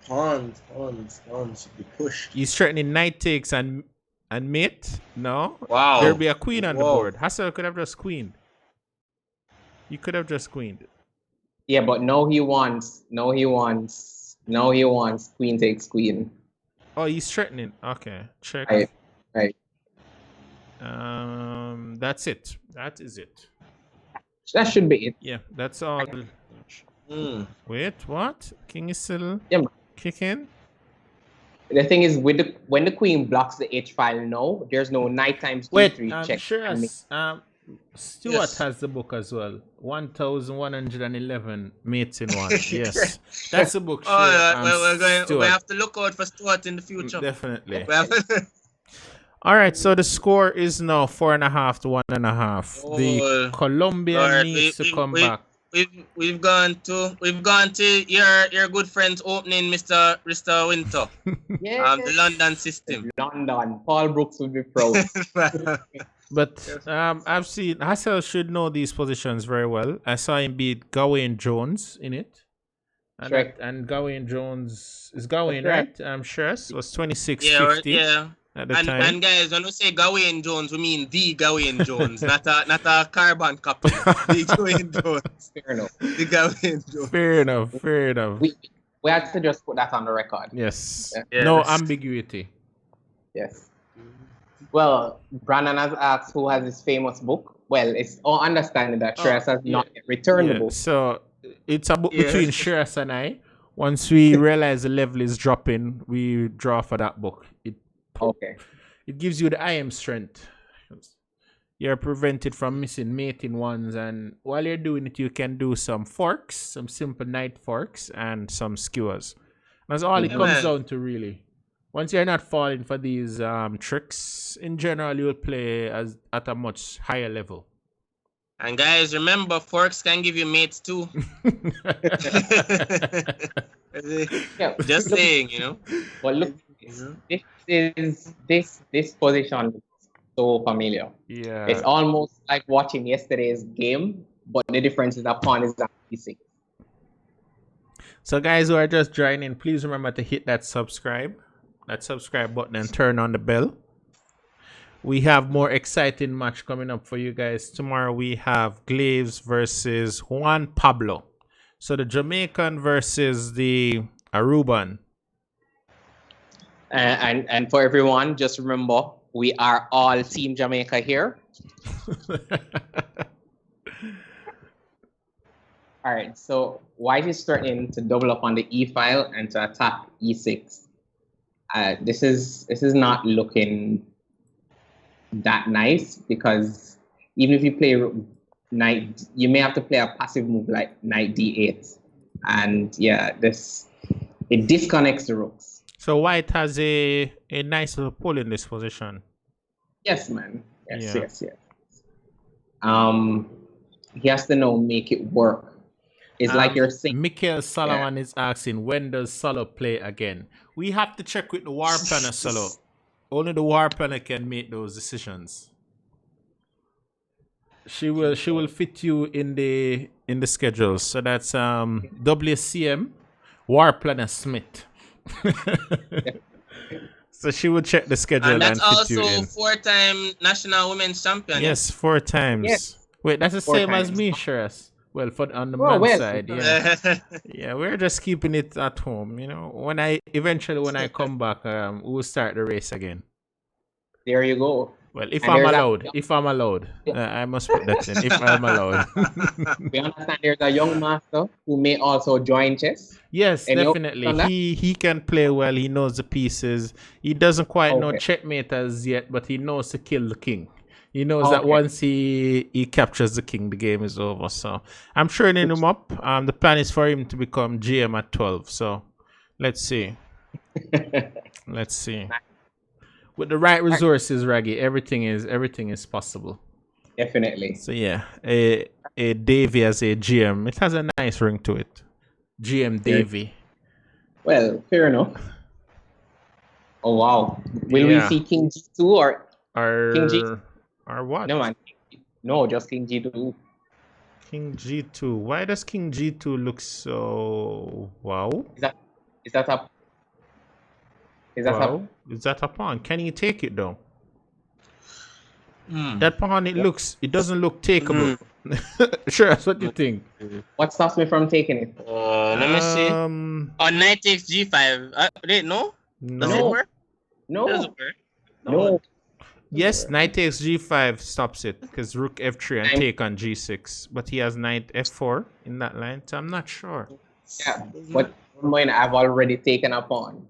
Speaker 4: Pawns should be pushed.
Speaker 2: He's threatening knight takes and mate. No.
Speaker 4: Wow.
Speaker 2: There'll be a queen on the
Speaker 4: Whoa.
Speaker 2: board. Hassel could have just queened. He could have just queened.
Speaker 3: Yeah, but no, he wants queen takes queen.
Speaker 2: Oh, he's threatening. Okay. Check.
Speaker 3: Right.
Speaker 2: That's it. That is it.
Speaker 3: That should be it.
Speaker 2: Yeah, that's all. Wait, what? King is still
Speaker 3: Yeah, man.
Speaker 2: kicking?
Speaker 3: The thing is, when the queen blocks the h file, no, there's no knight times
Speaker 2: Wait,
Speaker 3: d3 check.
Speaker 2: sure. Stuart
Speaker 4: Yes.
Speaker 2: has the book as well. 1111 mates in one. Yes, that's the book. Sure.
Speaker 4: We have to look out for Stuart in the future.
Speaker 2: Definitely.
Speaker 4: We have-
Speaker 2: All right, so the score is now 4.5 to 1.5. The
Speaker 4: Oh,
Speaker 2: Colombian
Speaker 4: Lord,
Speaker 2: needs to come back.
Speaker 4: We've gone to your good friend's opening, Mr. Winter.
Speaker 3: Yeah.
Speaker 4: The London system.
Speaker 3: London. Paul Brooks would be proud.
Speaker 2: But I've seen Hassel should know these positions very well. I saw him beat Gawain Jones in it.
Speaker 3: Correct.
Speaker 2: And Gawain Jones is Gawain,
Speaker 3: Correct.
Speaker 2: right? I'm sure it was 26-50.
Speaker 4: Yeah,
Speaker 2: at the
Speaker 4: And
Speaker 2: time.
Speaker 4: guys, when we say Gawain Jones, we mean the Gawain Jones, not a carbon copy. The Gawain Jones.
Speaker 3: Fair enough.
Speaker 4: The Gawain Jones.
Speaker 2: Fair enough. Fair enough.
Speaker 3: We had to just put that on the record.
Speaker 2: Yes.
Speaker 4: Yes.
Speaker 2: No ambiguity.
Speaker 3: Yes. Well, Brandon has asked who has his famous book. Well, it's our understanding that Shreyas has not yet returned the book.
Speaker 2: So it's a book between Shreyas and I. Once we realize the level is dropping, we draw for that book.
Speaker 3: Okay.
Speaker 2: It gives you the I am strength. You're prevented from missing mating ones, and while you're doing it, you can do some forks, some simple knight forks, and some skewers. That's all it comes down to, really. Once you're not falling for these tricks, in general, you'll play at a much higher level.
Speaker 4: And guys, remember, forks can give you mates too. Just saying, you know.
Speaker 3: But look, this position looks so familiar.
Speaker 2: Yeah.
Speaker 3: It's almost like watching yesterday's game, but the difference is that pawn is at e6.
Speaker 2: So guys who are just joining, please remember to hit that subscribe button and turn on the bell. We have more exciting match coming up for you guys. Tomorrow we have Glaves versus Juan Pablo. So the Jamaican versus the Aruban.
Speaker 3: And for everyone, just remember, we are all Team Jamaica here. All right, so white is threatening to double up on the e file and to attack e6. This is not looking that nice, because even if you play knight, you may have to play a passive move like knight d8, and yeah, it disconnects the rooks.
Speaker 2: So white has a nice little pull in this position.
Speaker 3: Yes, man. Yes,
Speaker 2: Yeah.
Speaker 3: yes. He has to now make it work. It's like you're saying.
Speaker 2: Mikhail Solomon is asking, when does Solo play again? We have to check with the war planner, Solo. Only the war planner can make those decisions. She will fit you in the schedules. So that's WCM War Planner Smith. So she will check the schedule
Speaker 4: And
Speaker 2: and
Speaker 4: that's
Speaker 2: fit you
Speaker 4: also
Speaker 2: in.
Speaker 4: 4-time national women's champion.
Speaker 2: Yes, 4 times.
Speaker 3: Yes.
Speaker 2: Wait, that's the
Speaker 3: 4
Speaker 2: same as
Speaker 3: times.
Speaker 2: me, Shreyas. Well, on the
Speaker 3: Oh,
Speaker 2: men's
Speaker 3: well.
Speaker 2: side, yeah. Yeah, we're just keeping it at home, you know. When I come back, we'll start the race again.
Speaker 3: There you go.
Speaker 2: Well, if
Speaker 3: And
Speaker 2: I'm
Speaker 3: there's
Speaker 2: allowed, I must put that in. If I'm allowed.
Speaker 3: We understand there's a young master who may also join chess.
Speaker 2: Yes,
Speaker 3: Any
Speaker 2: definitely.
Speaker 3: opinion on that?
Speaker 2: He can play well. He knows the pieces. He doesn't quite know
Speaker 3: Okay.
Speaker 2: checkmate as yet, but he knows to kill the king. He knows that
Speaker 3: Okay.
Speaker 2: once he captures the king, the game is over. So I'm training him up. The plan is for him to become GM at 12. So let's see. Let's see. With the right resources, Raggy, everything is possible.
Speaker 3: Definitely.
Speaker 2: So yeah, a Davy as a GM, it has a nice ring to it. GM Davy.
Speaker 3: Well, fair enough. Oh wow. Will we
Speaker 2: Yeah.
Speaker 3: see King G2 or King G?
Speaker 2: Or what?
Speaker 3: No man. No, just King G2.
Speaker 2: King G2. Why does King G2 look so wow?
Speaker 3: Is that a
Speaker 2: Wow. Is that a pawn? Can you take it though?
Speaker 4: Hmm.
Speaker 2: That pawn, it doesn't look takeable. Sure, that's what you think.
Speaker 3: what stops me from taking it?
Speaker 4: Let me see. On knight takes g5. Wait, no? Does it
Speaker 2: No.
Speaker 4: work?
Speaker 3: No.
Speaker 4: Does it work?
Speaker 3: No.
Speaker 2: Yes, knight takes G5 stops it because rook F3 and take on G6. But he has knight F4 in that line, so I'm not sure.
Speaker 3: Yeah. But mine, I've already taken a pawn.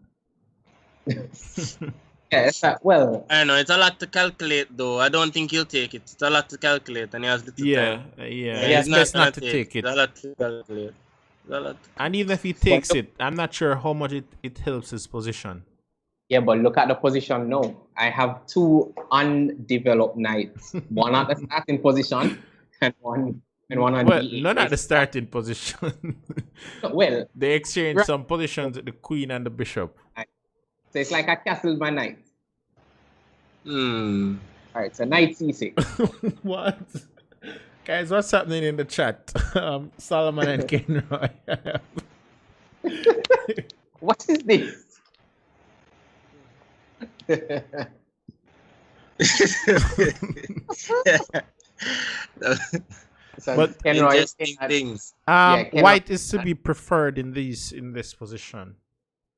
Speaker 3: Yes. Well.
Speaker 4: I know, it's a lot to calculate though. I don't think he'll take it. It's a lot to calculate and he has little time.
Speaker 2: It's best not to take it.
Speaker 4: It's a lot to calculate. It's a lot.
Speaker 2: And even if he takes it, I'm not sure how much it helps his position.
Speaker 3: Yeah, but look at the position now. I have 2 undeveloped knights. One at the starting position and one on
Speaker 2: Well,
Speaker 3: D8.
Speaker 2: not at the starting position.
Speaker 3: Well,
Speaker 2: They exchange some positions with the queen and the bishop.
Speaker 3: so it's like a castle by knight.
Speaker 4: Hmm.
Speaker 3: All right, so knight c6.
Speaker 2: What? Guys, what's happening in the chat? Solomon and Kenroy.
Speaker 3: What is this? So
Speaker 2: But
Speaker 3: Ken Roy
Speaker 4: Interesting
Speaker 3: had-
Speaker 4: things.
Speaker 3: Yeah, Ken
Speaker 2: White
Speaker 3: Roy-
Speaker 2: is to be preferred in this position.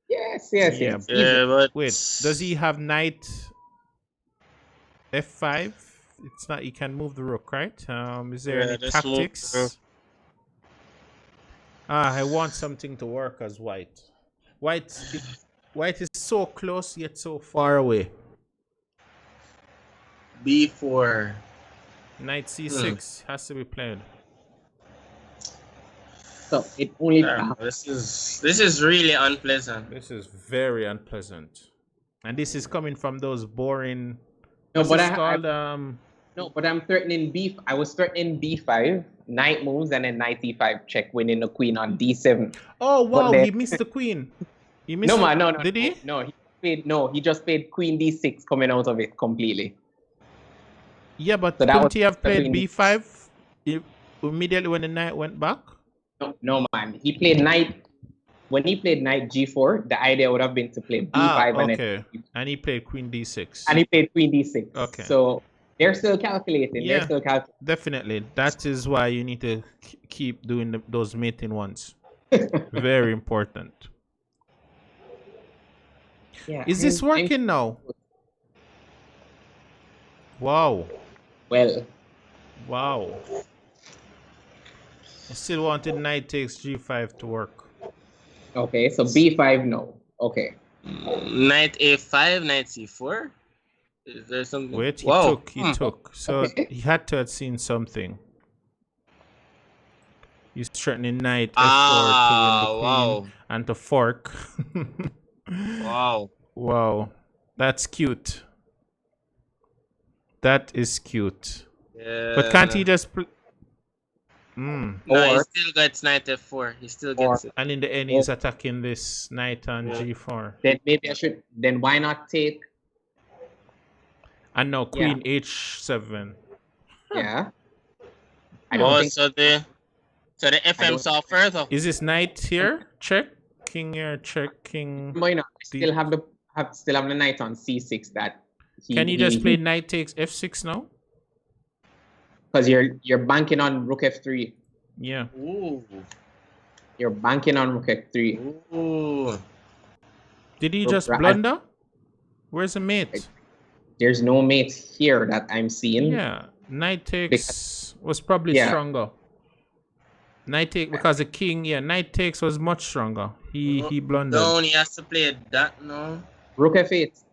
Speaker 3: Yes.
Speaker 2: Yeah,
Speaker 3: Easy.
Speaker 4: Yeah, but
Speaker 2: Wait, does he have knight f5? It's not. He can move the rook, right? Is there
Speaker 4: Yeah,
Speaker 2: any
Speaker 4: just move the rook.
Speaker 2: tactics? I want something to work as white. White is so close yet so far away.
Speaker 4: B4.
Speaker 2: Knight c6 has to be played.
Speaker 3: So it only.
Speaker 4: This is really unpleasant.
Speaker 2: This is very unpleasant, and this is coming from those boring.
Speaker 3: No,
Speaker 2: what's
Speaker 3: but
Speaker 2: this
Speaker 3: I
Speaker 2: called?
Speaker 3: no, but I'm threatening B. I was threatening B5, knight moves, and then knight E5 check, winning the queen on D7.
Speaker 2: Oh wow,
Speaker 3: then-
Speaker 2: he missed the queen. He missed.
Speaker 3: No,
Speaker 2: the-
Speaker 3: man, no.
Speaker 2: Did he?
Speaker 3: No, he just played queen D6 coming out of it completely.
Speaker 2: Yeah, but
Speaker 3: So that
Speaker 2: couldn't
Speaker 3: was
Speaker 2: he have
Speaker 3: the
Speaker 2: played
Speaker 3: queen.
Speaker 2: b5 immediately when the knight went back?
Speaker 3: No, man. He played knight. When he played knight G4, the idea would have been to play B5 and
Speaker 2: okay.
Speaker 3: then
Speaker 2: And he played queen d6.
Speaker 3: and he played queen D6.
Speaker 2: Okay.
Speaker 3: So they're still calculating.
Speaker 2: Yeah.
Speaker 3: They're still calculating.
Speaker 2: Definitely. That is why you need to keep doing those mating ones. Very important.
Speaker 3: Yeah.
Speaker 2: Is this working now? Wow.
Speaker 3: Well,
Speaker 2: Wow. I still wanted knight takes g5 to work.
Speaker 3: okay. So B5, no. Okay.
Speaker 4: Knight A5, knight C4. Is there something?
Speaker 2: Wait, he
Speaker 4: Whoa.
Speaker 2: took. So
Speaker 3: Okay.
Speaker 2: he had to have seen something. He's threatening knight f4
Speaker 4: Ah,
Speaker 2: to win the queen
Speaker 4: wow.
Speaker 2: and to fork.
Speaker 4: Wow.
Speaker 2: Wow. That's cute. That is cute.
Speaker 4: Yeah.
Speaker 2: But can't he just Mm.
Speaker 4: No, he
Speaker 3: Or-
Speaker 4: still gets knight F4. He still
Speaker 3: Or-
Speaker 4: gets it.
Speaker 2: And in the end, he's attacking this knight on
Speaker 4: Yeah.
Speaker 2: g4.
Speaker 3: Then maybe I should. Then why not take?
Speaker 2: And now queen h7.
Speaker 3: Yeah. I don't
Speaker 4: Oh,
Speaker 3: think.
Speaker 4: so the FM
Speaker 3: don't-
Speaker 4: saw further.
Speaker 2: Is this knight here? Check. King here. Check. King.
Speaker 3: Why not? I still have the knight on C6 that.
Speaker 2: Can you just play knight takes f6 now?
Speaker 3: Because you're banking on rook F3.
Speaker 2: Yeah.
Speaker 4: Ooh.
Speaker 3: You're banking on rook F3.
Speaker 4: Ooh.
Speaker 2: Did he
Speaker 3: Rook
Speaker 2: just
Speaker 3: right-
Speaker 2: blunder? Where's the mate?
Speaker 3: There's no mate here that I'm seeing.
Speaker 2: Yeah. Knight takes was probably
Speaker 3: Yeah.
Speaker 2: stronger. Knight take because the king, yeah, knight takes was much stronger. He blundered.
Speaker 4: No, he has to play that, no?
Speaker 3: Rook F8.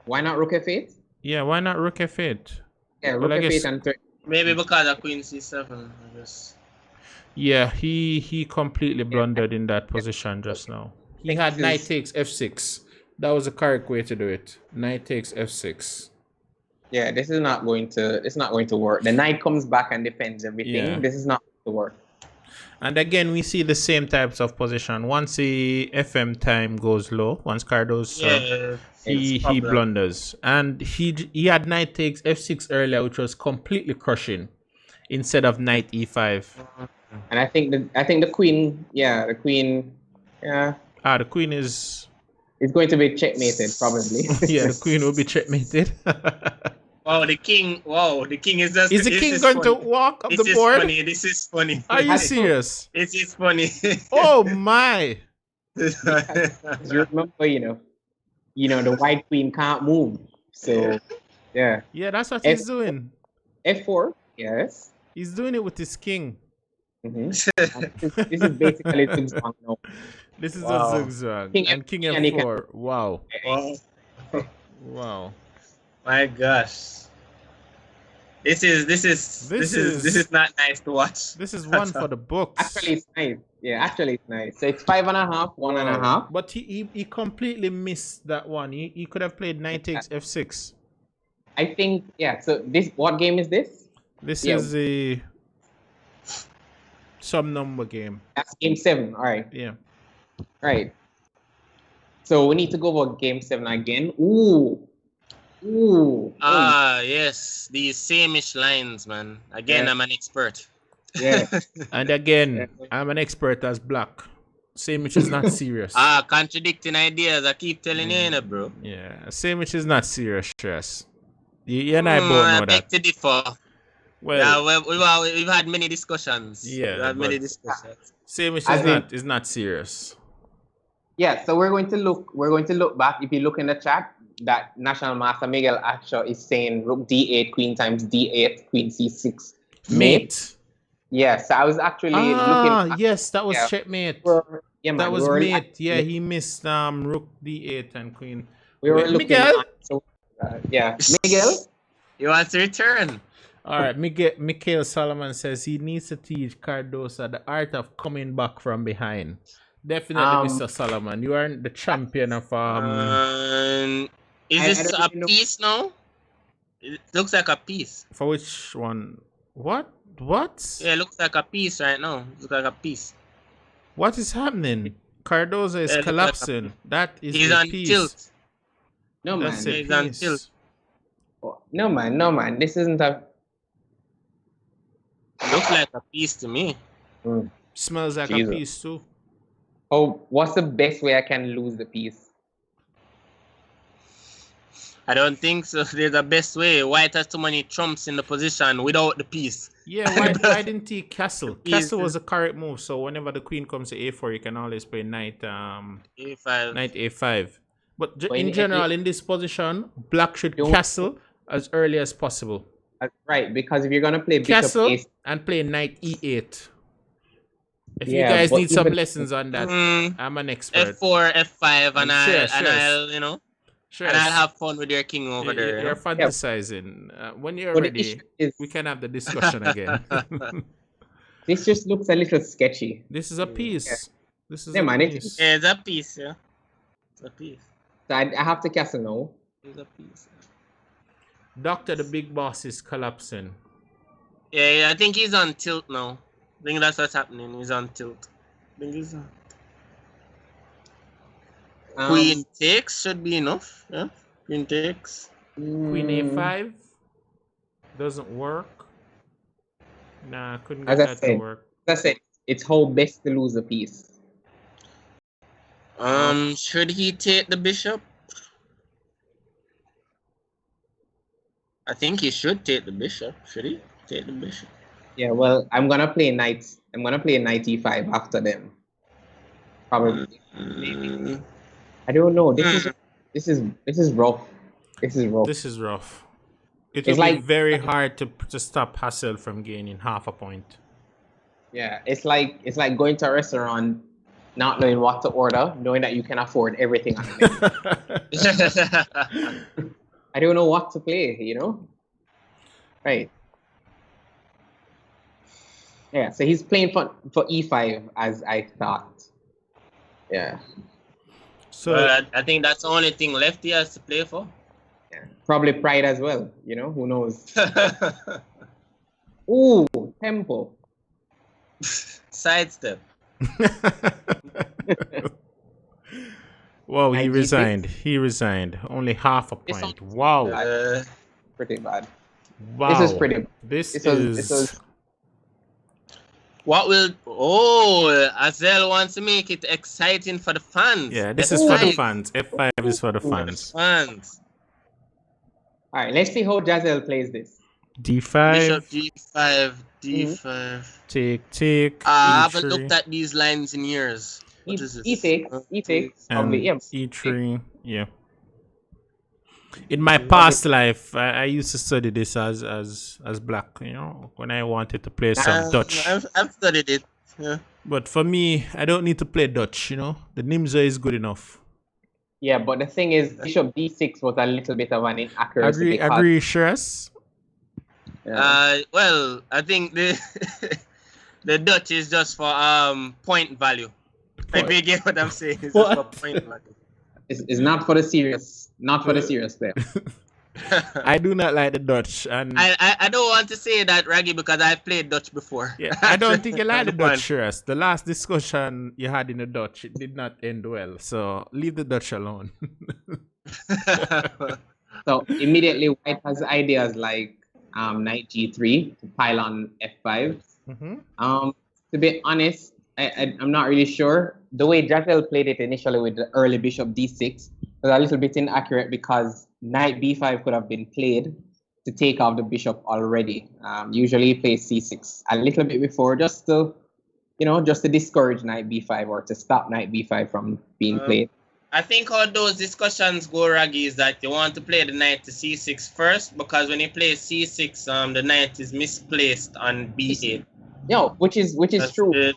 Speaker 3: Why not rook F8?
Speaker 2: Yeah, why not rook f8?
Speaker 3: Yeah,
Speaker 2: Well,
Speaker 3: rook
Speaker 2: I
Speaker 3: F8
Speaker 2: guess-
Speaker 3: and threat.
Speaker 4: Maybe because of queen C7, I guess.
Speaker 2: Yeah, he completely blundered in that position just now. He had
Speaker 3: This
Speaker 2: knight
Speaker 3: is-
Speaker 2: takes f6. That was the correct way to do it. Knight takes f6.
Speaker 3: Yeah, this is not going to. It's not going to work. The knight comes back and defends everything.
Speaker 2: Yeah.
Speaker 3: This is not going to work.
Speaker 2: And again, we see the same types of position. Once the FM time goes low, once Cardoso,
Speaker 4: Yeah.
Speaker 2: he
Speaker 4: it's problem.
Speaker 2: blunders. And he had knight takes f6 earlier, which was completely crushing, instead of knight e5.
Speaker 3: And I think the queen. Yeah, the queen. Yeah,
Speaker 2: The queen is
Speaker 3: is going to be checkmated probably.
Speaker 2: yeah, the queen will be checkmated.
Speaker 4: Wow, the king. Wow, the king is just.
Speaker 2: Is the
Speaker 4: this
Speaker 2: king
Speaker 4: is
Speaker 2: going to
Speaker 4: funny.
Speaker 2: walk up
Speaker 4: This
Speaker 2: the
Speaker 4: is
Speaker 2: board?
Speaker 4: funny. This is funny.
Speaker 2: Are you serious?
Speaker 4: This is funny.
Speaker 2: Oh my!
Speaker 3: You remember, the white queen can't move. So, yeah.
Speaker 2: Yeah, that's what he's doing.
Speaker 3: F4. Yes.
Speaker 2: He's doing it with his king.
Speaker 3: This is basically Zugzwang now.
Speaker 2: This is
Speaker 4: Wow.
Speaker 2: a zigzag.
Speaker 3: King
Speaker 2: And king
Speaker 3: F- and he can-
Speaker 2: f4. Wow.
Speaker 4: Wow.
Speaker 2: Wow.
Speaker 4: My gosh. This is not nice to watch.
Speaker 2: This is one for the books.
Speaker 3: Actually, it's nice. Yeah, actually, it's nice. So it's 5.5, 1.5.
Speaker 2: But he completely missed that one. He could have played knight takes f6.
Speaker 3: I think, yeah. So what game is this?
Speaker 2: This
Speaker 3: Yeah.
Speaker 2: is a some number game.
Speaker 3: That's game 7. All right.
Speaker 2: Yeah.
Speaker 3: Right. So we need to go over game 7 again. Ooh.
Speaker 4: Yes, these same-ish lines, man. Again,
Speaker 3: Yeah.
Speaker 4: I'm an expert.
Speaker 3: Yeah.
Speaker 2: And again, I'm an expert as black. Sandwich is not serious.
Speaker 4: Contradicting ideas. I keep telling you, bro.
Speaker 2: Yeah, sandwich is not serious, Stress. You and I both know
Speaker 4: I beg
Speaker 2: that.
Speaker 4: to differ.
Speaker 2: Well,
Speaker 4: Yeah, we've had many discussions.
Speaker 2: Yeah,
Speaker 4: we've had many
Speaker 2: but-
Speaker 4: discussions.
Speaker 2: sandwich
Speaker 3: As in-
Speaker 2: is not serious.
Speaker 3: Yeah, so we're going to look back. If you look in the chat, that National Master Miguel Acho is saying rook d8, queen times d8, queen c6.
Speaker 2: Mate.
Speaker 3: Yes, I was actually looking.
Speaker 2: Yes, that was
Speaker 3: Yeah.
Speaker 2: checkmate.
Speaker 3: Yeah, man,
Speaker 2: That was
Speaker 3: we were
Speaker 2: mate. Yeah,
Speaker 3: actually-
Speaker 2: he missed rook d8 and queen.
Speaker 3: We were
Speaker 2: Wait,
Speaker 3: looking
Speaker 2: Miguel?
Speaker 3: at- so, yeah, Miguel.
Speaker 4: You want to return?
Speaker 2: All right, Mikhail Solomon says he needs to teach Cardoso the art of coming back from behind. Definitely, Mr. Solomon. You are the champion of
Speaker 4: Is
Speaker 3: I
Speaker 4: this
Speaker 3: don't
Speaker 4: a
Speaker 3: even know-
Speaker 4: piece now? It looks like a piece.
Speaker 2: for which one? What? What?
Speaker 4: Yeah, it looks like a piece right now. It looks like a piece.
Speaker 2: What is happening? Cardoso is
Speaker 4: Yeah, look like a
Speaker 2: collapsing. That is
Speaker 4: He's
Speaker 2: a
Speaker 4: on
Speaker 2: piece.
Speaker 4: tilt.
Speaker 3: No man,
Speaker 2: That's a
Speaker 4: He's on
Speaker 2: piece.
Speaker 4: tilt.
Speaker 3: no man. This isn't a.
Speaker 4: It looks like a piece to me.
Speaker 2: Smells like
Speaker 3: Jesus.
Speaker 2: a piece too.
Speaker 3: Oh, what's the best way I can lose the piece?
Speaker 4: I don't think so. There's a best way. White has too many trumps in the position without the piece.
Speaker 2: Yeah, why didn't he castle?
Speaker 4: He's-
Speaker 2: Castle was a correct move, so whenever the queen comes to a4, you can always play knight
Speaker 4: A5.
Speaker 2: knight a5. But
Speaker 3: But
Speaker 2: in
Speaker 3: in
Speaker 2: general,
Speaker 3: a-
Speaker 2: in this position, black should
Speaker 3: Don't-
Speaker 2: castle as early as possible.
Speaker 3: Right, because if you're gonna play bishop
Speaker 2: Castle
Speaker 3: ace,
Speaker 2: and play knight e8. If
Speaker 3: Yeah,
Speaker 2: you guys
Speaker 3: but
Speaker 2: need some
Speaker 3: even-
Speaker 2: lessons on that, I'm an expert.
Speaker 4: F4, F5, and
Speaker 2: Sure,
Speaker 4: I'll, you know,
Speaker 2: Sure,
Speaker 4: and I'll have fun with your king over there.
Speaker 2: you're fantasizing. When you're
Speaker 3: but the
Speaker 2: ready,
Speaker 3: issue is
Speaker 2: we can have the discussion again.
Speaker 3: this just looks a little sketchy.
Speaker 2: This is a piece. This is
Speaker 3: Yeah,
Speaker 2: a
Speaker 3: man, it-
Speaker 2: piece.
Speaker 4: Yeah, it's a piece, yeah. It's a piece.
Speaker 3: So I have to castle now.
Speaker 4: It's a piece.
Speaker 2: Doctor, the big boss is collapsing.
Speaker 4: Yeah, I think he's on tilt now. I think that's what's happening. He's on tilt. I think he's on. Queen takes should be enough. Yeah, queen takes.
Speaker 2: Queen a5 doesn't work. Nah, couldn't
Speaker 3: As
Speaker 2: get
Speaker 3: I
Speaker 2: that to
Speaker 3: said.
Speaker 2: work.
Speaker 3: As I said, it's how best to lose a piece.
Speaker 4: Should he take the bishop? I think he should take the bishop. Should he take the bishop?
Speaker 3: Yeah, well, I'm gonna play knight. I'm gonna play knight e5 after them. Probably. I don't know. This is rough. This is rough.
Speaker 2: This is rough. It
Speaker 3: It's
Speaker 2: will be
Speaker 3: like-
Speaker 2: very hard to stop Hassel from gaining half a point.
Speaker 3: Yeah, it's like going to a restaurant, not knowing what to order, knowing that you can afford everything on the menu. I don't know what to play, you know? Right. Yeah, so he's playing for e5 as I thought. Yeah.
Speaker 2: So
Speaker 4: I think that's the only thing left he has to play for.
Speaker 3: Yeah. Probably pride as well, you know? Who knows? Ooh, tempo.
Speaker 4: Sidestep.
Speaker 2: Well, he
Speaker 3: Knight E6.
Speaker 2: resigned. He resigned. Only half a
Speaker 3: This
Speaker 2: point.
Speaker 3: one-
Speaker 2: Wow.
Speaker 3: Pretty bad.
Speaker 2: Wow.
Speaker 3: This is pretty.
Speaker 2: This
Speaker 3: This
Speaker 2: is.
Speaker 3: was
Speaker 4: What will? Oh, Azel wants to make it exciting for the fans.
Speaker 2: Yeah, this is for the
Speaker 4: F5
Speaker 2: fans. F5 is for the
Speaker 4: for the
Speaker 2: fans.
Speaker 4: fans.
Speaker 3: all right. Let's see how Jasel plays this.
Speaker 2: D5.
Speaker 4: Bishop G5, D5.
Speaker 2: Take.
Speaker 4: I haven't
Speaker 2: E3,
Speaker 4: looked at these lines in years. What is this?
Speaker 3: E takes.
Speaker 2: and
Speaker 3: Probably. Yeah.
Speaker 2: E3. Yeah. In my past life, I used to study this as black. You know, when I wanted to play some Dutch.
Speaker 4: I've studied it. Yeah.
Speaker 2: But for me, I don't need to play Dutch. You know, the Nimza is good enough.
Speaker 3: Yeah, but the thing is, Bishop D6 was a little bit of an inaccuracy.
Speaker 2: Agree, Shress?
Speaker 3: Yeah.
Speaker 4: Well, I think the the Dutch is just for point value. If you get what I'm saying, it's just for point value.
Speaker 3: It's not for the serious. Not for the serious player.
Speaker 2: I do not like the Dutch, and
Speaker 4: I don't want to say that, Raggy, because I've played Dutch before.
Speaker 2: yeah, I don't think you like the
Speaker 4: Fine.
Speaker 2: Dutch, Shress. The last discussion you had in the Dutch, it did not end well. So leave the Dutch alone.
Speaker 3: So immediately White has ideas like knight G3 to pile on F5.
Speaker 2: Mhm.
Speaker 3: To be honest, I'm not really sure. the way Jasel played it initially with the early bishop d6 was a little bit inaccurate because knight b5 could have been played to take off the bishop already. Usually he plays c6 a little bit before, just to discourage knight b5 or to stop knight b5 from being played.
Speaker 4: I think how those discussions go, Raggy, is that you want to play the knight to c6 first, because when you play c6, the knight is misplaced on b8.
Speaker 3: Which is true.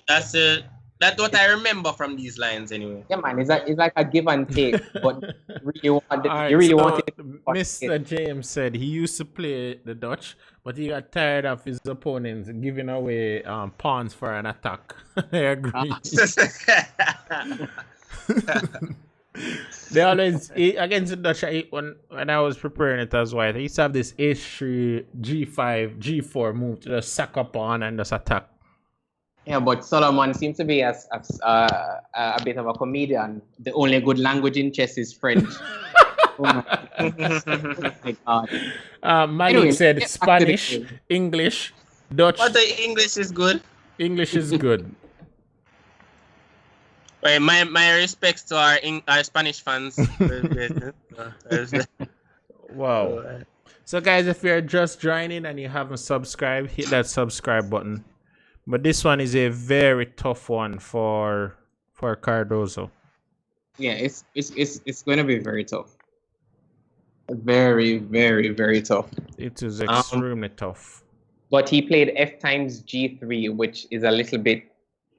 Speaker 4: That's what I remember from these lines anyway.
Speaker 3: Yeah, man, it's like a give and take, but you
Speaker 2: Alright,
Speaker 3: want it.
Speaker 2: Mr. James said he used to play the Dutch, but he got tired of his opponents giving away pawns for an attack. I agree. They always against the Dutch. When I was preparing it as white, I used to have this h3, g5, g4 move to just sack a pawn and just attack.
Speaker 3: Yeah, but Solomon seems to be a bit of a comedian. The only good language in chess is French. Oh my God.
Speaker 2: Malik
Speaker 3: Anyway,
Speaker 2: said
Speaker 3: get back to the
Speaker 2: Spanish,
Speaker 3: game.
Speaker 2: English, Dutch.
Speaker 4: But the English is good.
Speaker 2: English is good.
Speaker 4: Wait, my respects to our Spanish fans.
Speaker 2: Wow. So guys, if you're just joining and you haven't subscribed, hit that subscribe button. But this one is a very tough one for Cardoso.
Speaker 3: Yeah, it's going to be very tough. Very, very, very tough.
Speaker 2: It is extremely tough.
Speaker 3: But he played f times g3, which is a little bit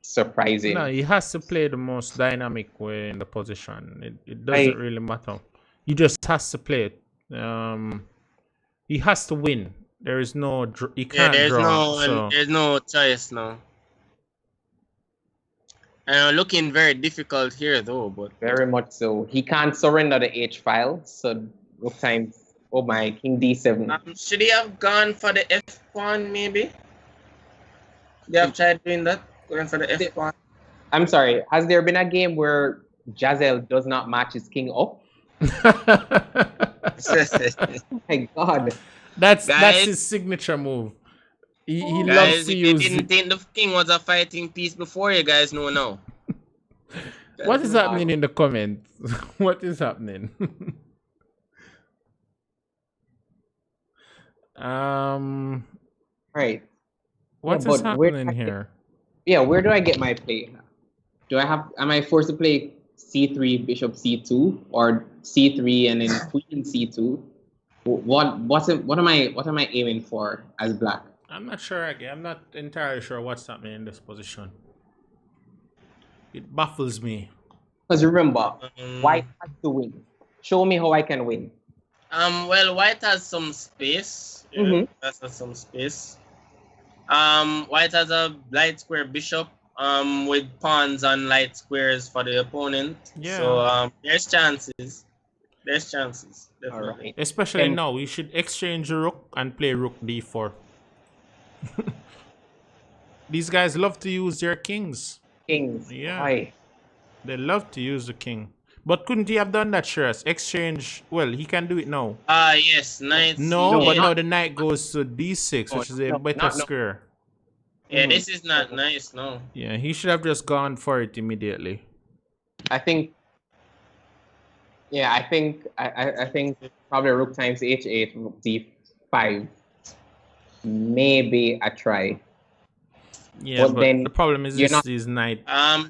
Speaker 3: surprising.
Speaker 2: No, he has to play the most dynamic way in the position. It doesn't really matter. He just has to play it. He has to win. There is no. He can't draw.
Speaker 4: There's no choice now. And looking very difficult here though, but
Speaker 3: Very much so. He can't surrender the h file. So rook times. Oh my, king d7.
Speaker 4: should he have gone for the f pawn maybe? They have tried doing that, going for the f pawn.
Speaker 3: I'm sorry. Has there been a game where Jasel does not match his king up? Oh my God.
Speaker 2: That's
Speaker 4: Guys.
Speaker 2: his signature move. He loves
Speaker 4: Guys,
Speaker 2: to
Speaker 4: if you
Speaker 2: use.
Speaker 4: didn't think the king was a fighting piece before, you guys know now.
Speaker 2: What is happening in the comments? What is happening?
Speaker 3: Right.
Speaker 2: What
Speaker 3: Yeah,
Speaker 2: is
Speaker 3: but where-
Speaker 2: happening here?
Speaker 3: Yeah, where do I get my play? Am I forced to play c3, bishop c2, or c3 and then queen c2? What am I aiming for as black?
Speaker 2: I'm not sure again. I'm not entirely sure what's happening in this position. It baffles me.
Speaker 3: Because remember, white has to win. Show me how I can win.
Speaker 4: Well, white has some space. Yeah,
Speaker 3: Mhm.
Speaker 4: That's some space. White has a light square bishop. With pawns and light squares for the opponent.
Speaker 2: Yeah.
Speaker 4: So there's chances. There's chances. Definitely.
Speaker 3: All right.
Speaker 2: Especially
Speaker 3: And-
Speaker 2: now, we should exchange the rook and play rook d4. These guys love to use their kings.
Speaker 3: Kings.
Speaker 2: Yeah.
Speaker 3: Why?
Speaker 2: They love to use the king. But couldn't he have done that, Shiraz? Exchange. Well, he can do it now.
Speaker 4: Yes, knight.
Speaker 2: No,
Speaker 3: No,
Speaker 2: but
Speaker 4: C8.
Speaker 2: now the knight goes to d6, which is a
Speaker 3: no,
Speaker 2: better
Speaker 3: not- no.
Speaker 2: square.
Speaker 4: Yeah, this is not nice. No.
Speaker 2: Yeah, he should have just gone for it immediately.
Speaker 3: I think. Yeah, I think probably rook times h8, rook d5. Maybe a try.
Speaker 2: Yeah,
Speaker 3: But
Speaker 2: but
Speaker 3: then
Speaker 2: the problem is
Speaker 3: you're
Speaker 2: this
Speaker 3: not-
Speaker 2: is knight.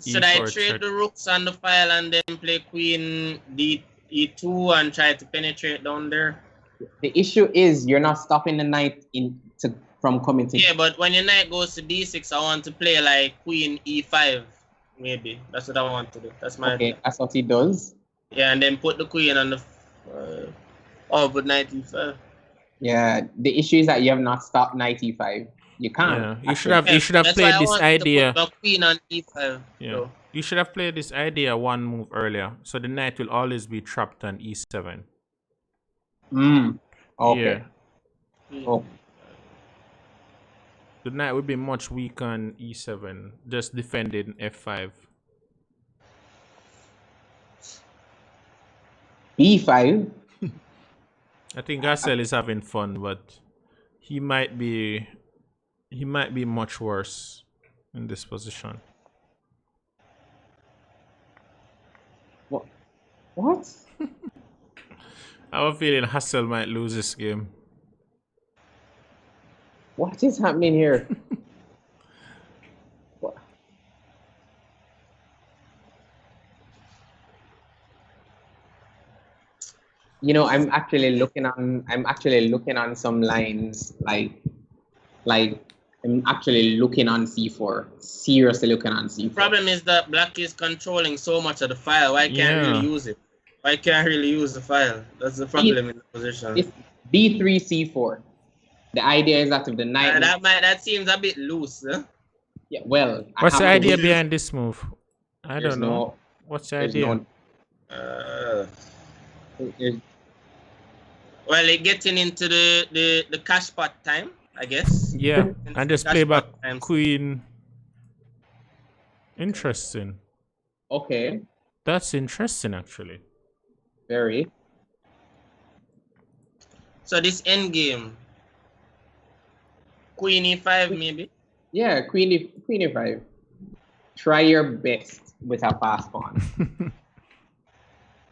Speaker 4: Should I
Speaker 2: E4
Speaker 4: trade
Speaker 2: check.
Speaker 4: the rooks on the file and then play queen e2 and try to penetrate down there?
Speaker 3: The issue is you're not stopping the knight from coming to.
Speaker 4: Yeah, but when your knight goes to d6, I want to play like queen e5. Maybe that's what I want to do. That's my
Speaker 3: Okay, that's what he does.
Speaker 4: Yeah, and then put the queen on the. But knight e5.
Speaker 3: Yeah, the issue is that you have not stopped knight e5. You can't.
Speaker 2: Yeah, you should have
Speaker 4: That's
Speaker 2: played
Speaker 4: why I
Speaker 2: this
Speaker 4: want to
Speaker 2: idea.
Speaker 4: put the queen on e5.
Speaker 2: Yeah.
Speaker 4: So.
Speaker 2: You should have played this idea one move earlier. So the knight will always be trapped on e7.
Speaker 3: Okay.
Speaker 2: Yeah.
Speaker 3: Oh,
Speaker 2: The knight would be much weaker on e7, just defending f5.
Speaker 3: b5.
Speaker 2: I think Gasel is having fun, but he might be much worse in this position.
Speaker 3: What?
Speaker 2: I have a feeling Hassel might lose this game.
Speaker 3: What is happening here? What? You know, I'm actually looking on some lines like I'm actually looking on C4. Seriously looking on C4.
Speaker 4: The problem is that Black is controlling so much of the file. Why can't really use it? Why can't really use the file? That's the problem in the position.
Speaker 3: It's B3 C4. The idea is that if the knight
Speaker 4: that seems a bit loose, huh?
Speaker 3: Yeah, well,
Speaker 2: what's the idea behind this move? I
Speaker 3: There's
Speaker 2: don't know. What's the idea?
Speaker 4: Well, they're getting into the cash pot time, I guess.
Speaker 2: Yeah, and just play back queen. Interesting.
Speaker 3: Okay.
Speaker 2: That's interesting, actually.
Speaker 3: Very.
Speaker 4: So this end game, Queen E5 maybe?
Speaker 3: Yeah, Queen E5. Try your best with a fast pawn.